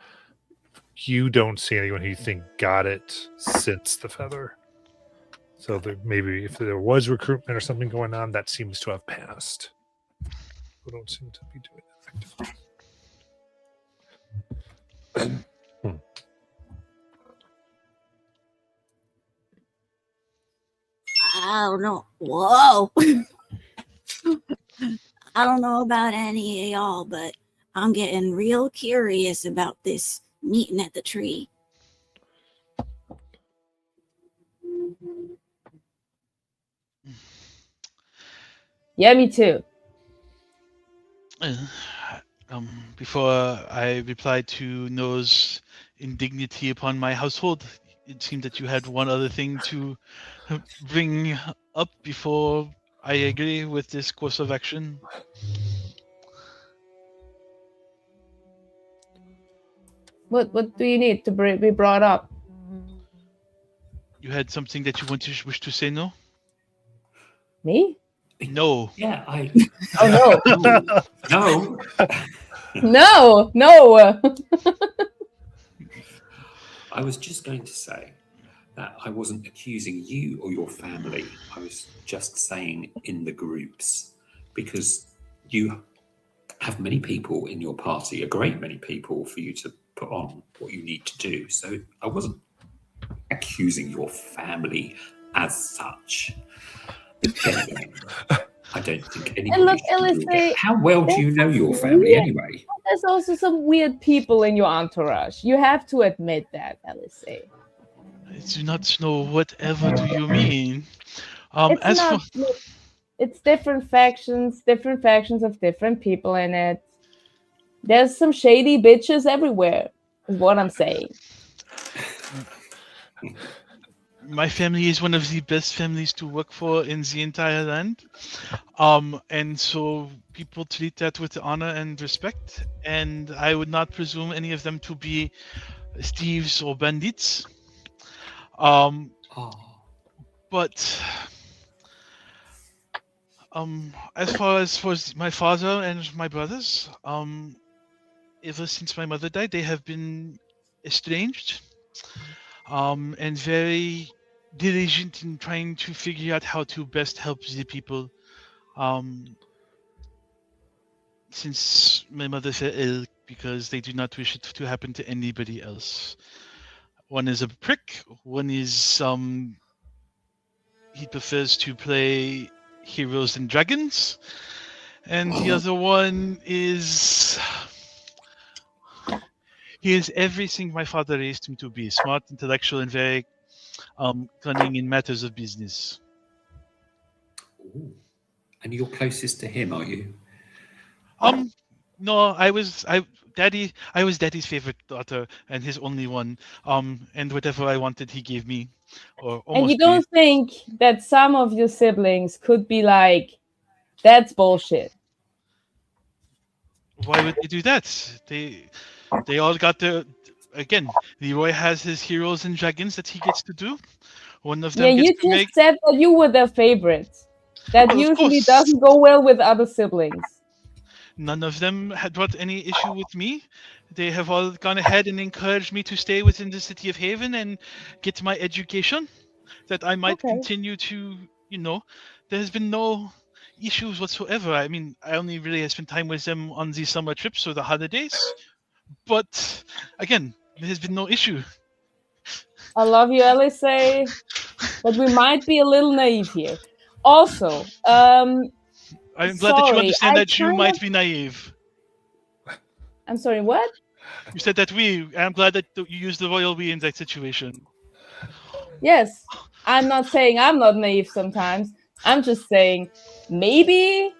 you don't see anyone who you think got it since the feather. So maybe if there was recruitment or something going on, that seems to have passed. We don't seem to be doing that actively. I don't know. Whoa. I don't know about any of y'all, but I'm getting real curious about this meeting at the tree. Yeah, me too. Before I replied to No's indignity upon my household, it seemed that you had one other thing to bring up before I agree with this course of action. What do you need to be brought up? You had something that you wish to say, No? Me? No. Yeah, Oh no. no. No. I was just going to say that I wasn't accusing you or your family. I was just saying in the groups, because you have many people in your party, a great many people for you to put on what you need to do. So I wasn't accusing your family as such. I don't think And anybody look, should do LSA, it. How well do you know your family weird. anyway? There's also some weird people in your entourage. You have to admit that, LSA. I do not know whatever do you mean. It's As not. for Look, it's different factions of different people in it. There's some shady bitches everywhere, is what I'm saying. my family is one of the best families to work for in the entire land. And so people treat that with honor and respect. And I would not presume any of them to be thieves or bandits. Oh, But as far as for my father and my brothers, ever since my mother died, they have been estranged, and very diligent in trying to figure out how to best help the people. Since my mother fell ill, because they do not wish it to happen to anybody else. One is a prick. One is he prefers to play Heroes and Dragons, and the other one is he is everything my father raised him to be: smart, intellectual, and very cunning in matters of business. ooh. And you're closest to him, are you? No, I was Daddy's favorite daughter and his only one. And whatever I wanted, he gave me, or And almost you don't think that some of your siblings could be like, that's bullshit. Why would they do that? They all got their. Again, Leroy has his Heroes and Dragons that he gets to do. One of them Yeah, you gets to just make. said that you were their favorites. That Well, of usually course. doesn't go well with other siblings. None of them had brought any issue with me. They have all gone ahead and encouraged me to stay within the city of Haven and get my education, that I might Okay. continue to, there has been no issues whatsoever. I mean, I only really spent time with them on the summer trips or the holidays. But again, there has been no issue. I love you, LSA, but we might be a little naive here. Also, I'm glad that you Sorry, understand I that you kind might of- be naive. I'm sorry, what? You said that I'm glad that you used the royal we in that situation. Yes, I'm not saying I'm not naive sometimes. I'm just saying maybe,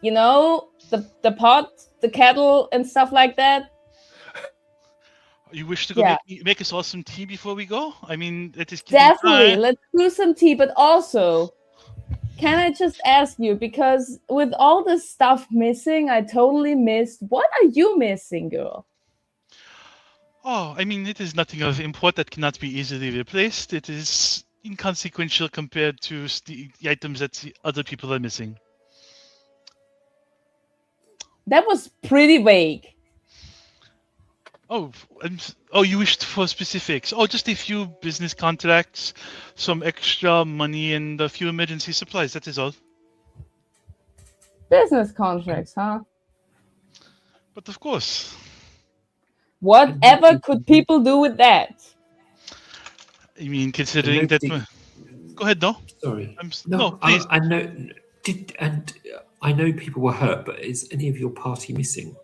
the pot, the kettle, and stuff like that. You wish to go Yeah. make us all some tea before we go? I mean, it is getting Definitely, time. let's do some tea. But also, can I just ask you, because with all this stuff missing, I totally missed. What are you missing, girl? Oh, I mean, it is nothing of import that cannot be easily replaced. It is inconsequential compared to the items that the other people are missing. That was pretty vague. Oh, you wished for specifics. Oh, just a few business contracts, some extra money, and a few emergency supplies. That is all. Business contracts, huh? But of course, Whatever could people do with that? I mean, considering that. Go ahead, no. Sorry. No, please. I know. I know people were hurt, but is any of your party missing?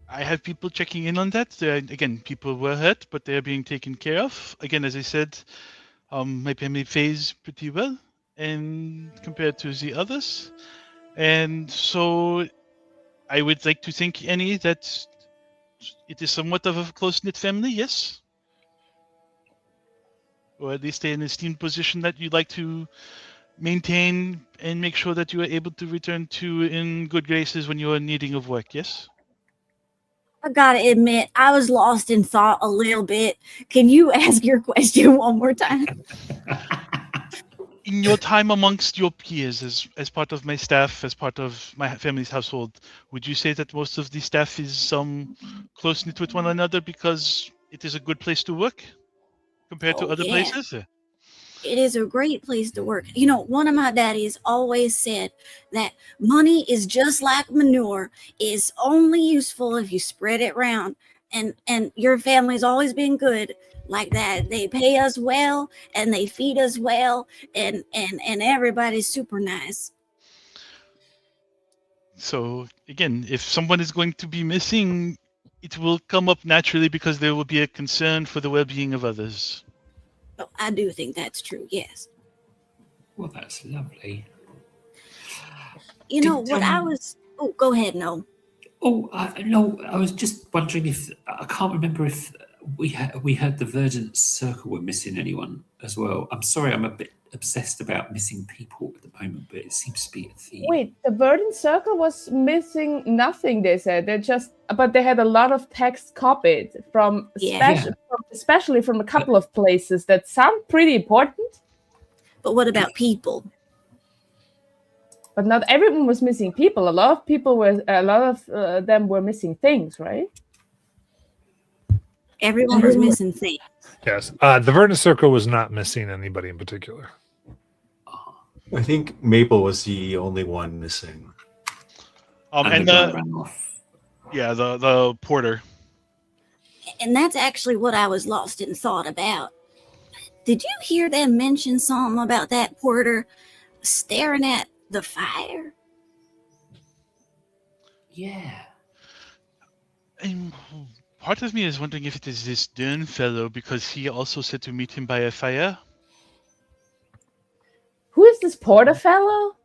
I have people checking in on that. Again, people were hurt, but they're being taken care of. Again, as I said, my family fares pretty well, and compared to the others, and so I would like to think, Annie, that it is somewhat of a close-knit family. Yes, or at least an esteemed position that you'd like to maintain and make sure that you are able to return to in good graces when you are needing of work. Yes. I gotta admit, I was lost in thought a little bit. Can you ask your question one more time? In your time amongst your peers, as part of my staff, as part of my family's household, would you say that most of the staff is close knit with one another because it is a good place to work compared to Oh, other yeah. places? It is a great place to work. You know, one of my daddies always said that money is just like manure. It's only useful if you spread it around. And your family's always been good like that. They pay us well and they feed us well, and everybody's super nice. So again, if someone is going to be missing, it will come up naturally because there will be a concern for the well-being of others. Oh, I do think that's true. Yes. Well, that's lovely. You know Did, what I was. Oh, go ahead. No. Oh, no, I was just wondering if I can't remember if we heard the Verdant Circle were missing anyone as well. I'm sorry, I'm a bit obsessed about missing people at the moment, but it seems to be a theme. Wait, the Verdant Circle was missing nothing, they said. But they had a lot of text copied from, especially from a couple of places that sound pretty important. But what about people? But not everyone was missing people. A lot of them were missing things, right? Everyone was missing things. Yes. The Verdant Circle was not missing anybody in particular. I think Maple was the only one missing. And the guy ran off. Yeah, the porter. And that's actually what I was lost in thought about. Did you hear them mention something about that porter staring at the fire? Yeah. And part of me is wondering if it is this Dern fellow, because he also said to meet him by a fire. Who is this Porter fellow?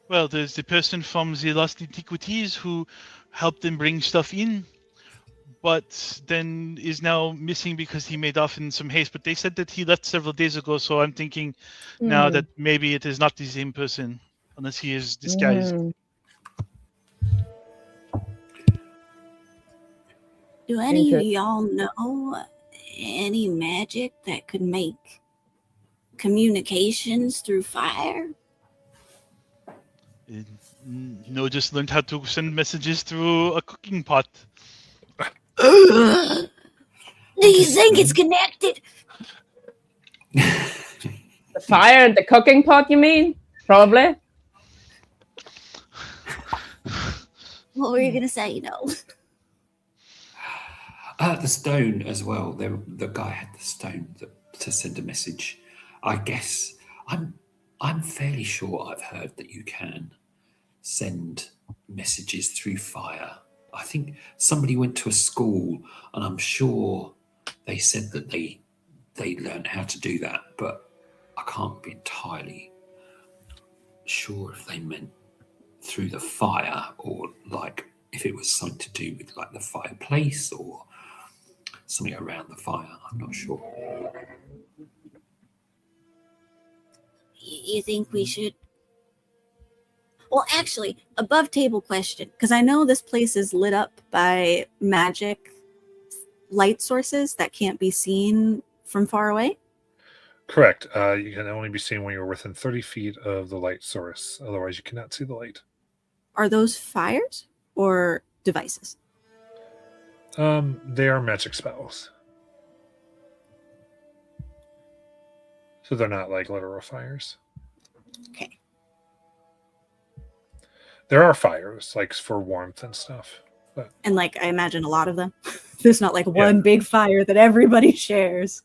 Well, there's the person from the Lost Antiquities who helped them bring stuff in, but then is now missing because he made off in some haste. But they said that he left several days ago, so I'm thinking now that maybe it is not the same person, unless he is disguised. Do any of y'all know any magic that could make communications through fire? No, just learned how to send messages through a cooking pot. Do you think it's connected? The fire and the cooking pot, you mean? Probably. What were you going to say? No. The stone as well. The guy had the stone to send a message. I guess I'm fairly sure I've heard that you can send messages through fire. I think somebody went to a school, and I'm sure they said that they learned how to do that, but I can't be entirely sure if they meant through the fire or like if it was something to do with like the fireplace or something around the fire. I'm not sure. You think we should? Well, actually, above table question, because I know this place is lit up by magic light sources that can't be seen from far away. Correct. You can only be seen when you're within 30 feet of the light source. Otherwise, you cannot see the light. Are those fires or devices? They are magic spells. So they're not like literal fires. Okay. There are fires, like for warmth and stuff. But And like, I imagine a lot of them. There's not like one big fire that everybody shares.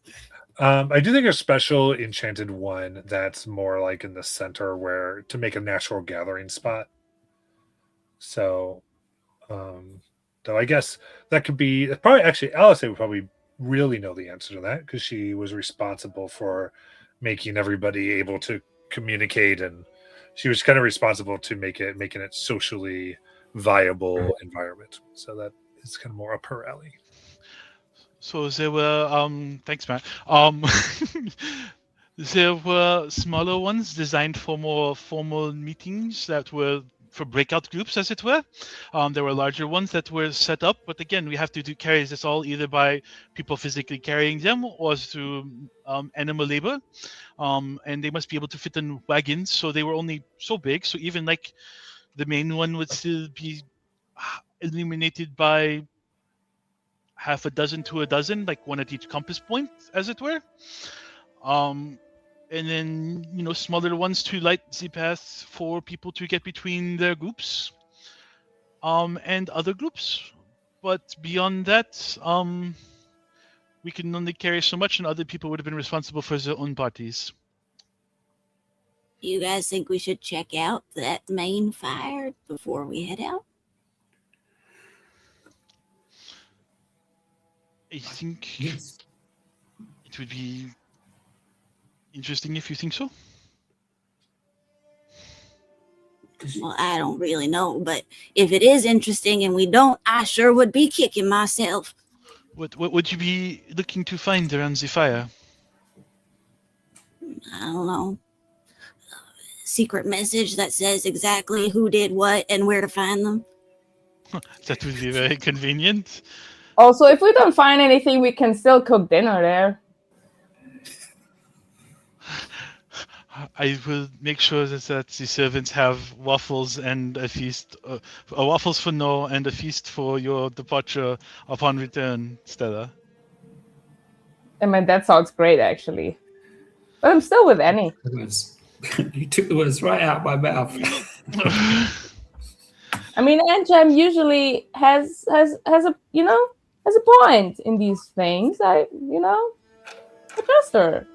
I do think a special enchanted one that's more like in the center where to make a natural gathering spot. So, though I guess that could be probably actually Alice would probably really know the answer to that because she was responsible for making everybody able to communicate, and she was kind of responsible to making it socially viable environment. So that is kind of more up her alley. So there were thanks, Matt. There were smaller ones designed for more formal meetings that were for breakout groups, as it were. There were larger ones that were set up, but again, we have to carry this all either by people physically carrying them or through animal labor. And they must be able to fit in wagons, so they were only so big. So even like the main one would still be illuminated by half a dozen to a dozen, like one at each compass point, as it were. And then, smaller ones to light the path for people to get between their groups and other groups. But beyond that, we can only carry so much, and other people would have been responsible for their own parties. You guys think we should check out that main fire before we head out? I think Yes. it would be interesting if you think so. Well, I don't really know, but if it is interesting and we don't, I sure would be kicking myself. What would you be looking to find around the fire? I don't know. Secret message that says exactly who did what and where to find them. That would be very convenient. Also, if we don't find anything, we can still cook dinner there. I will make sure that the servants have waffles and a feast, waffles for No and a feast for your departure upon return, Stella. I mean, that sounds great, actually. But I'm still with Annie. The words. You took the words right out of my mouth. I mean, Anjam usually has a has a point in these things. I trust her.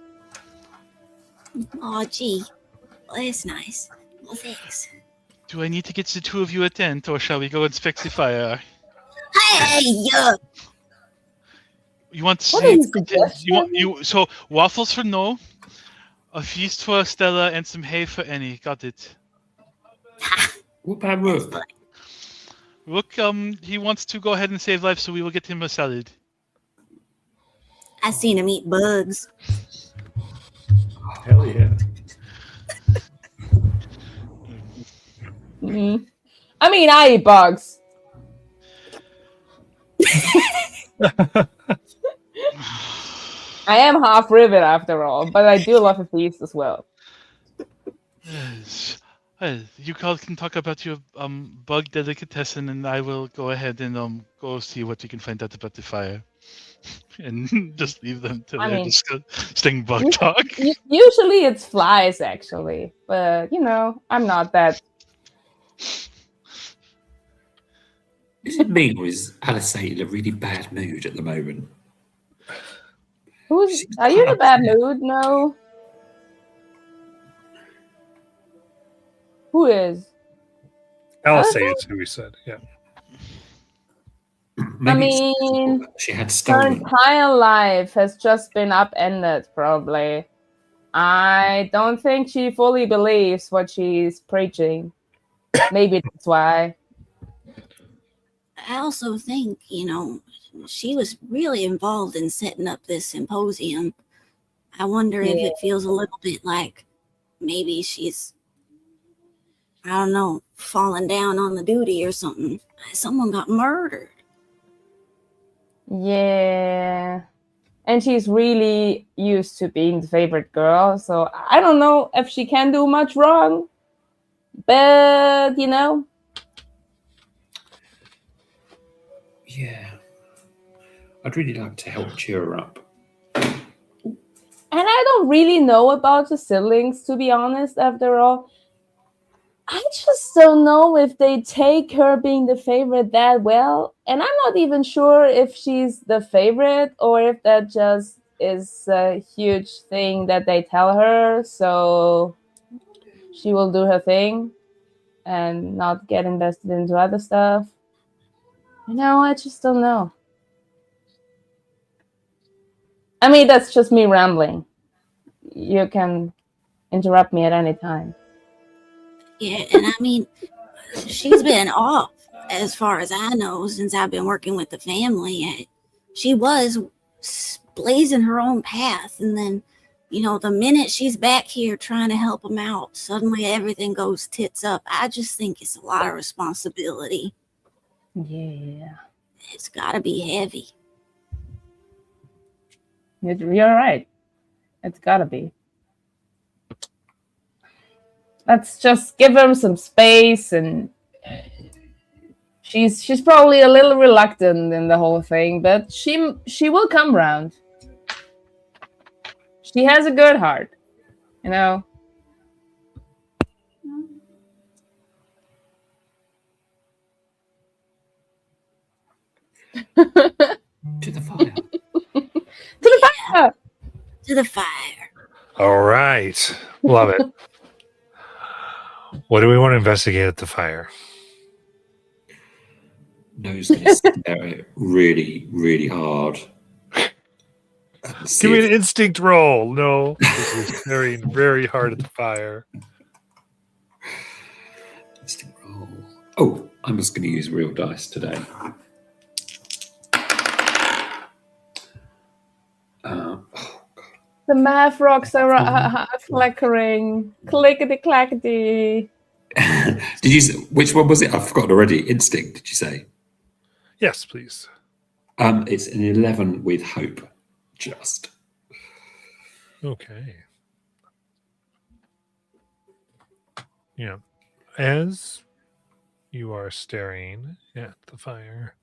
Oh, gee. Well, that's nice. Well, thanks. Do I need to get the two of you a tent, or shall we go inspect the fire? Hey, You want What are you so waffles for No, a feast for Stella, and some hay for Annie. Got it. What about That's Rook? fine. Rook, he wants to go ahead and save lives, so we will get him a salad. I seen him eat bugs. Hell yeah. Mhm. I mean, I eat bugs. I am half rivet after all, but I do love a feast as well. Yes. You all can talk about your bug delicatessen, and I will go ahead and go see what you can find out about the fire, and just leave them to I their mean, disgusting bug talk. Usually it's flies, actually, but I'm not that. Is it me or is Alice in a really bad mood at the moment? Are you in a bad mood? No. Who is? Alice is who we said. Yeah. Maybe it's mean, she had Her stolen. entire life has just been upended, probably. I don't think she fully believes what she's preaching. Maybe that's why. I also think, she was really involved in setting up this symposium. I wonder if it feels a little bit like maybe she's, I don't know, falling down on the duty or something. Someone got murdered. Yeah. And she's really used to being the favorite girl, so I don't know if she can do much wrong. But, Yeah. I'd really like to help cheer her up. And I don't really know about the siblings, to be honest, after all. I just don't know if they take her being the favorite that well. And I'm not even sure if she's the favorite or if that just is a huge thing that they tell her. So she will do her thing and not get invested into other stuff. I just don't know. I mean, that's just me rambling. You can interrupt me at any time. Yeah, and I mean, she's been off, as far as I know, since I've been working with the family. She was blazing her own path, and then, the minute she's back here trying to help them out, suddenly everything goes tits up. I just think it's a lot of responsibility. Yeah. It's got to be heavy. You're right. It's gotta be. Let's just give her some space, and she's probably a little reluctant in the whole thing, but she will come round. She has a good heart, To the fire. To the fire. All right. Love it. What do we want to investigate at the fire? No's going to stare at it really, really hard. And see Give me if- an instinct roll. No. He's staring very hard at the fire. instinct roll. Oh, I'm just going to use real dice today. The math rocks are flickering. Clickety clackety. Did you? Which one was it? I've forgotten already. Instinct. Did you say? Yes, please. It's an 11 with hope. Just. Okay. Yeah. As you are staring at the fire,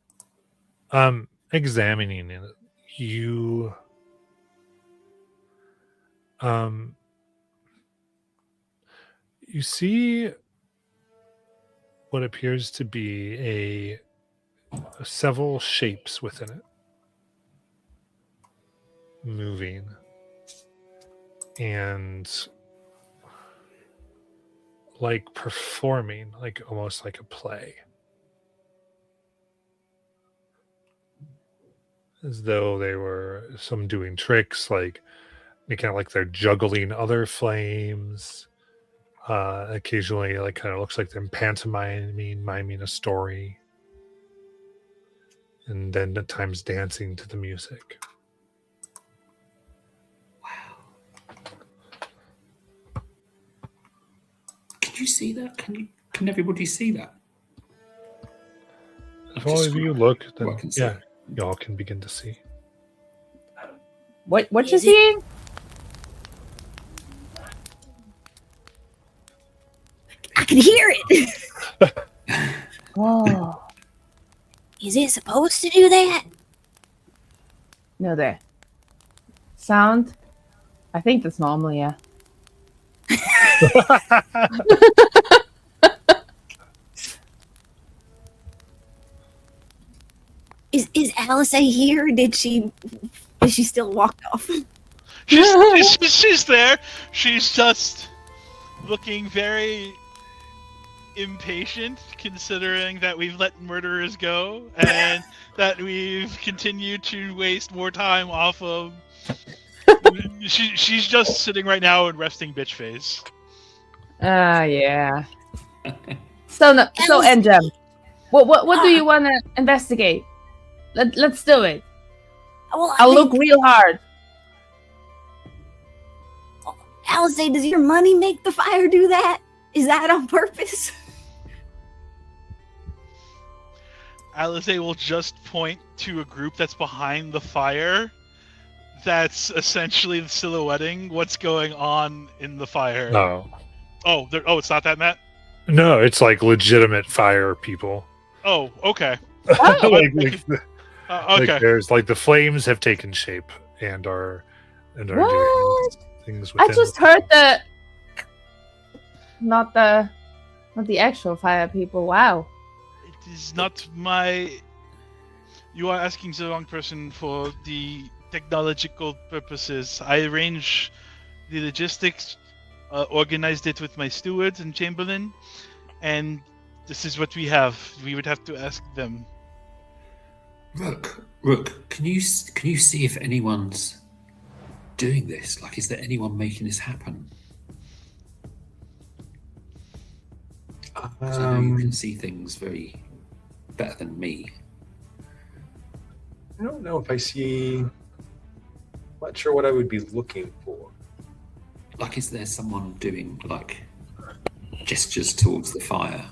examining it, you you see what appears to be several shapes within it moving and like performing, like almost like a play, as though they were some doing tricks, like making it like they're juggling other flames. Occasionally, like kind of looks like they're miming a story, and then at times dancing to the music. Can you see that? Can everybody see that? If all of you look, then Well, I can see. yeah, y'all can begin to see. What you Is it- seeing? I can hear it. Oh, Is it supposed to do that? no, there. Sound? I think that's normal, yeah. Is Alice here? Did she still walk off? She's there. She's just looking very impatient, considering that we've let murderers go and that we've continued to waste more time off of. She's just sitting right now in resting bitch face. Yeah. So Alice- Engem, what do you want to investigate? Let's do it. Well, I'll look real hard. Alice, does your money make the fire do that? Is that on purpose? Alize will just point to a group that's behind the fire. That's essentially silhouetting what's going on in the fire. No, Oh, it's not that, Matt? no, it's like legitimate fire people. Oh, okay. like, Okay. like there's like the flames have taken shape and are doing What? things I within. just heard the not the actual fire people. Wow. It is not my. You are asking the wrong person for the technological purposes. I arrange the logistics, organized it with my stewards and chamberlain, and this is what we have. We would have to ask them. Rook, can you see if anyone's doing this? Like, is there anyone making this happen? 'Cause I know you can see things very better than me. I don't know if I see. I'm not sure what I would be looking for. Like, is there someone doing like gestures towards the fire?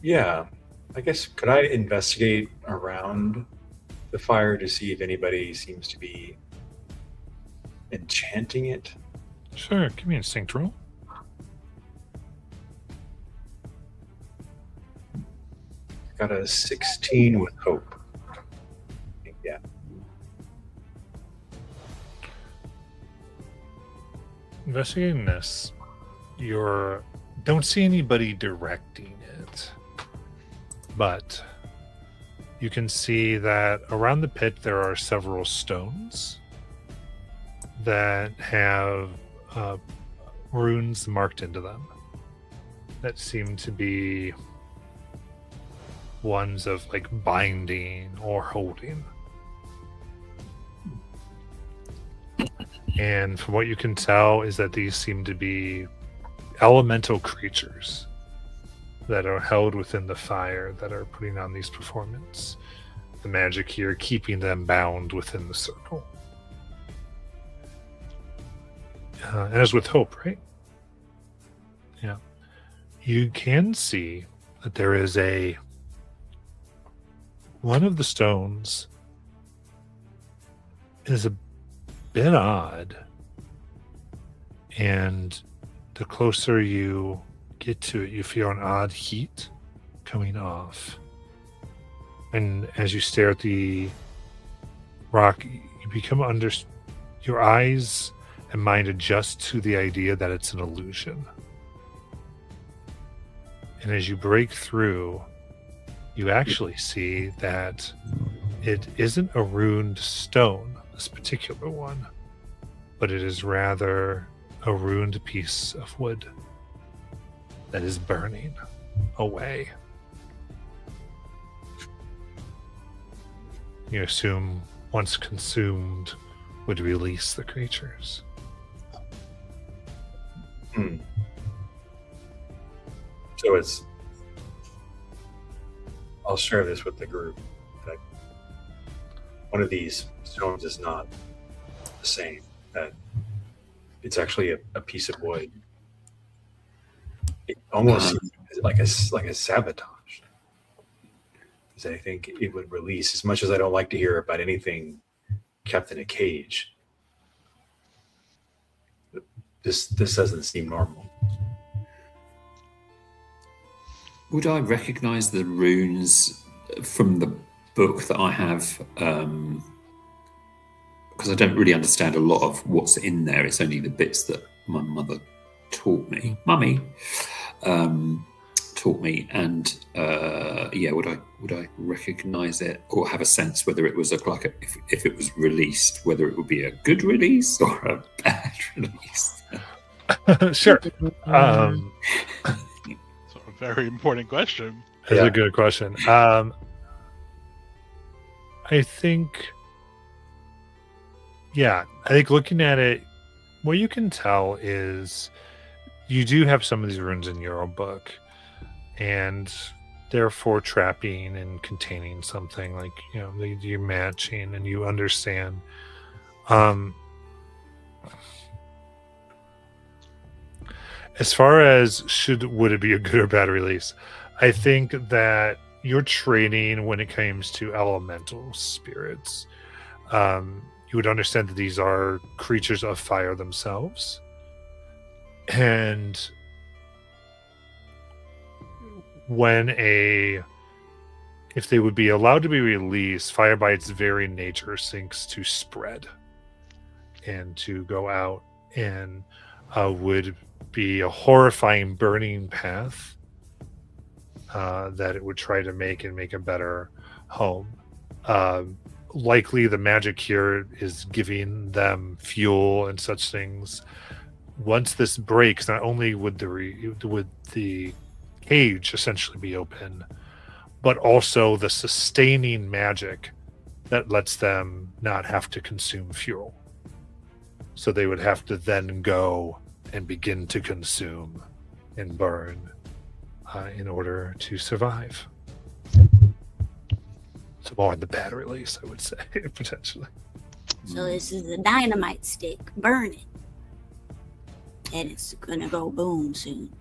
Yeah, I guess could I investigate around the fire to see if anybody seems to be enchanting it? Sure, give me an instinct roll. Got a 16 with hope. Yeah. Investigating this, you don't see anybody directing it, but you can see that around the pit there are several stones that have runes marked into them that seem to be ones of like binding or holding. And from what you can tell is that these seem to be elemental creatures that are held within the fire that are putting on these performance. The magic here keeping them bound within the circle. And as with hope, right? Yeah. You can see that there is one of the stones is a bit odd. And the closer you get to it, you feel an odd heat coming off. And as you stare at the rock, you become your eyes and mind adjust to the idea that it's an illusion. And as you break through, you actually see that it isn't a runed stone, this particular one, but it is rather a ruined piece of wood that is burning away. You assume once consumed would release the creatures. So I'll share this with the group, that one of these stones is not the same, that it's actually a piece of wood. It almost seems like a sabotage, because I think it would release, as much as I don't like to hear about anything kept in a cage. This doesn't seem normal. Would I recognize the runes from the book that I have? Because I don't really understand a lot of what's in there. It's only the bits that my mother taught me. Mummy taught me, and would I recognize it or have a sense whether it was if it was released, whether it would be a good release or a bad release? Sure. Very important question. That's a good question. I think looking at it, what you can tell is you do have some of these runes in your own book, and therefore trapping and containing something, like, you're matching and you understand. As far as would it be a good or bad release, I think that your training when it comes to elemental spirits, you would understand that these are creatures of fire themselves. And if they would be allowed to be released, fire by its very nature sinks to spread and to go out, and would be a horrifying burning path that it would try to make a better home. Likely the magic here is giving them fuel and such things. Once this breaks, not only would the cage essentially be open, but also the sustaining magic that lets them not have to consume fuel. So they would have to then go and begin to consume and burn in order to survive. So more on the bad release, I would say, potentially. So this is a dynamite stick burning, and it's gonna go boom soon.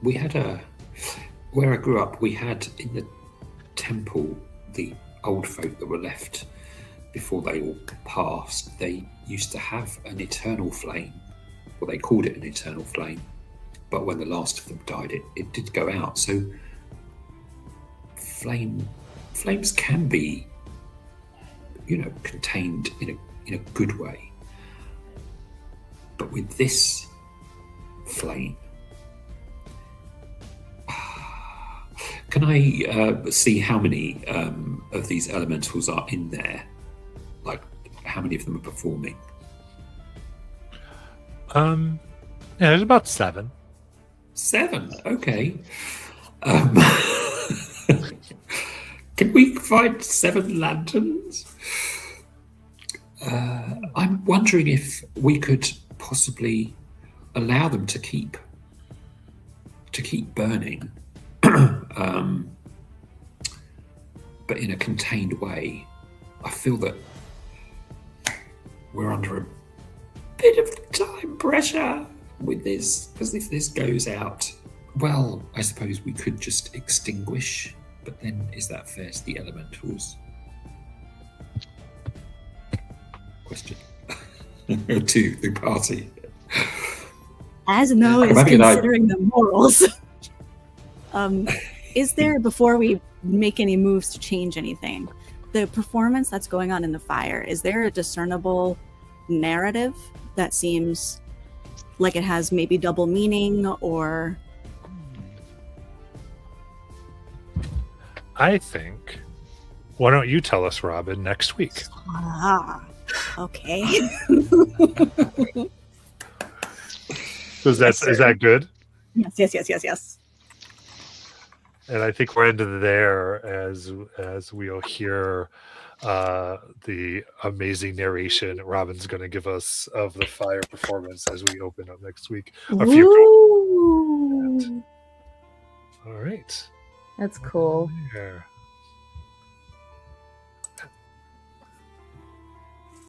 We had where I grew up, we had in the temple, the old folk that were left before they all passed, they used to have an eternal flame. Well, they called it an eternal flame, but when the last of them died, it did go out. So flames can be, contained in a good way. But with this flame, Can I see how many of these elementals are in there? Like, how many of them are performing? Yeah, there's about 7. 7. Okay. Um, can we find 7 lanterns? I'm wondering if we could possibly allow them to keep burning, but in a contained way. I feel that we're under a bit of time pressure with this, because if this goes out, well, I suppose we could just extinguish, but then is that fair to the elementals? Question. To the party. As Noah is Maybe considering the morals, is there, before we make any moves to change anything, the performance that's going on in the fire, is there a discernible narrative that seems like it has maybe double meaning, or... I think. Why don't you tell us, Robin, next week? Ah, okay. Is that good? Yes. And I think we're into there as we'll hear the amazing narration Robin's going to give us of the fire performance as we open up next week. A few. Ooh, All right. that's cool. There.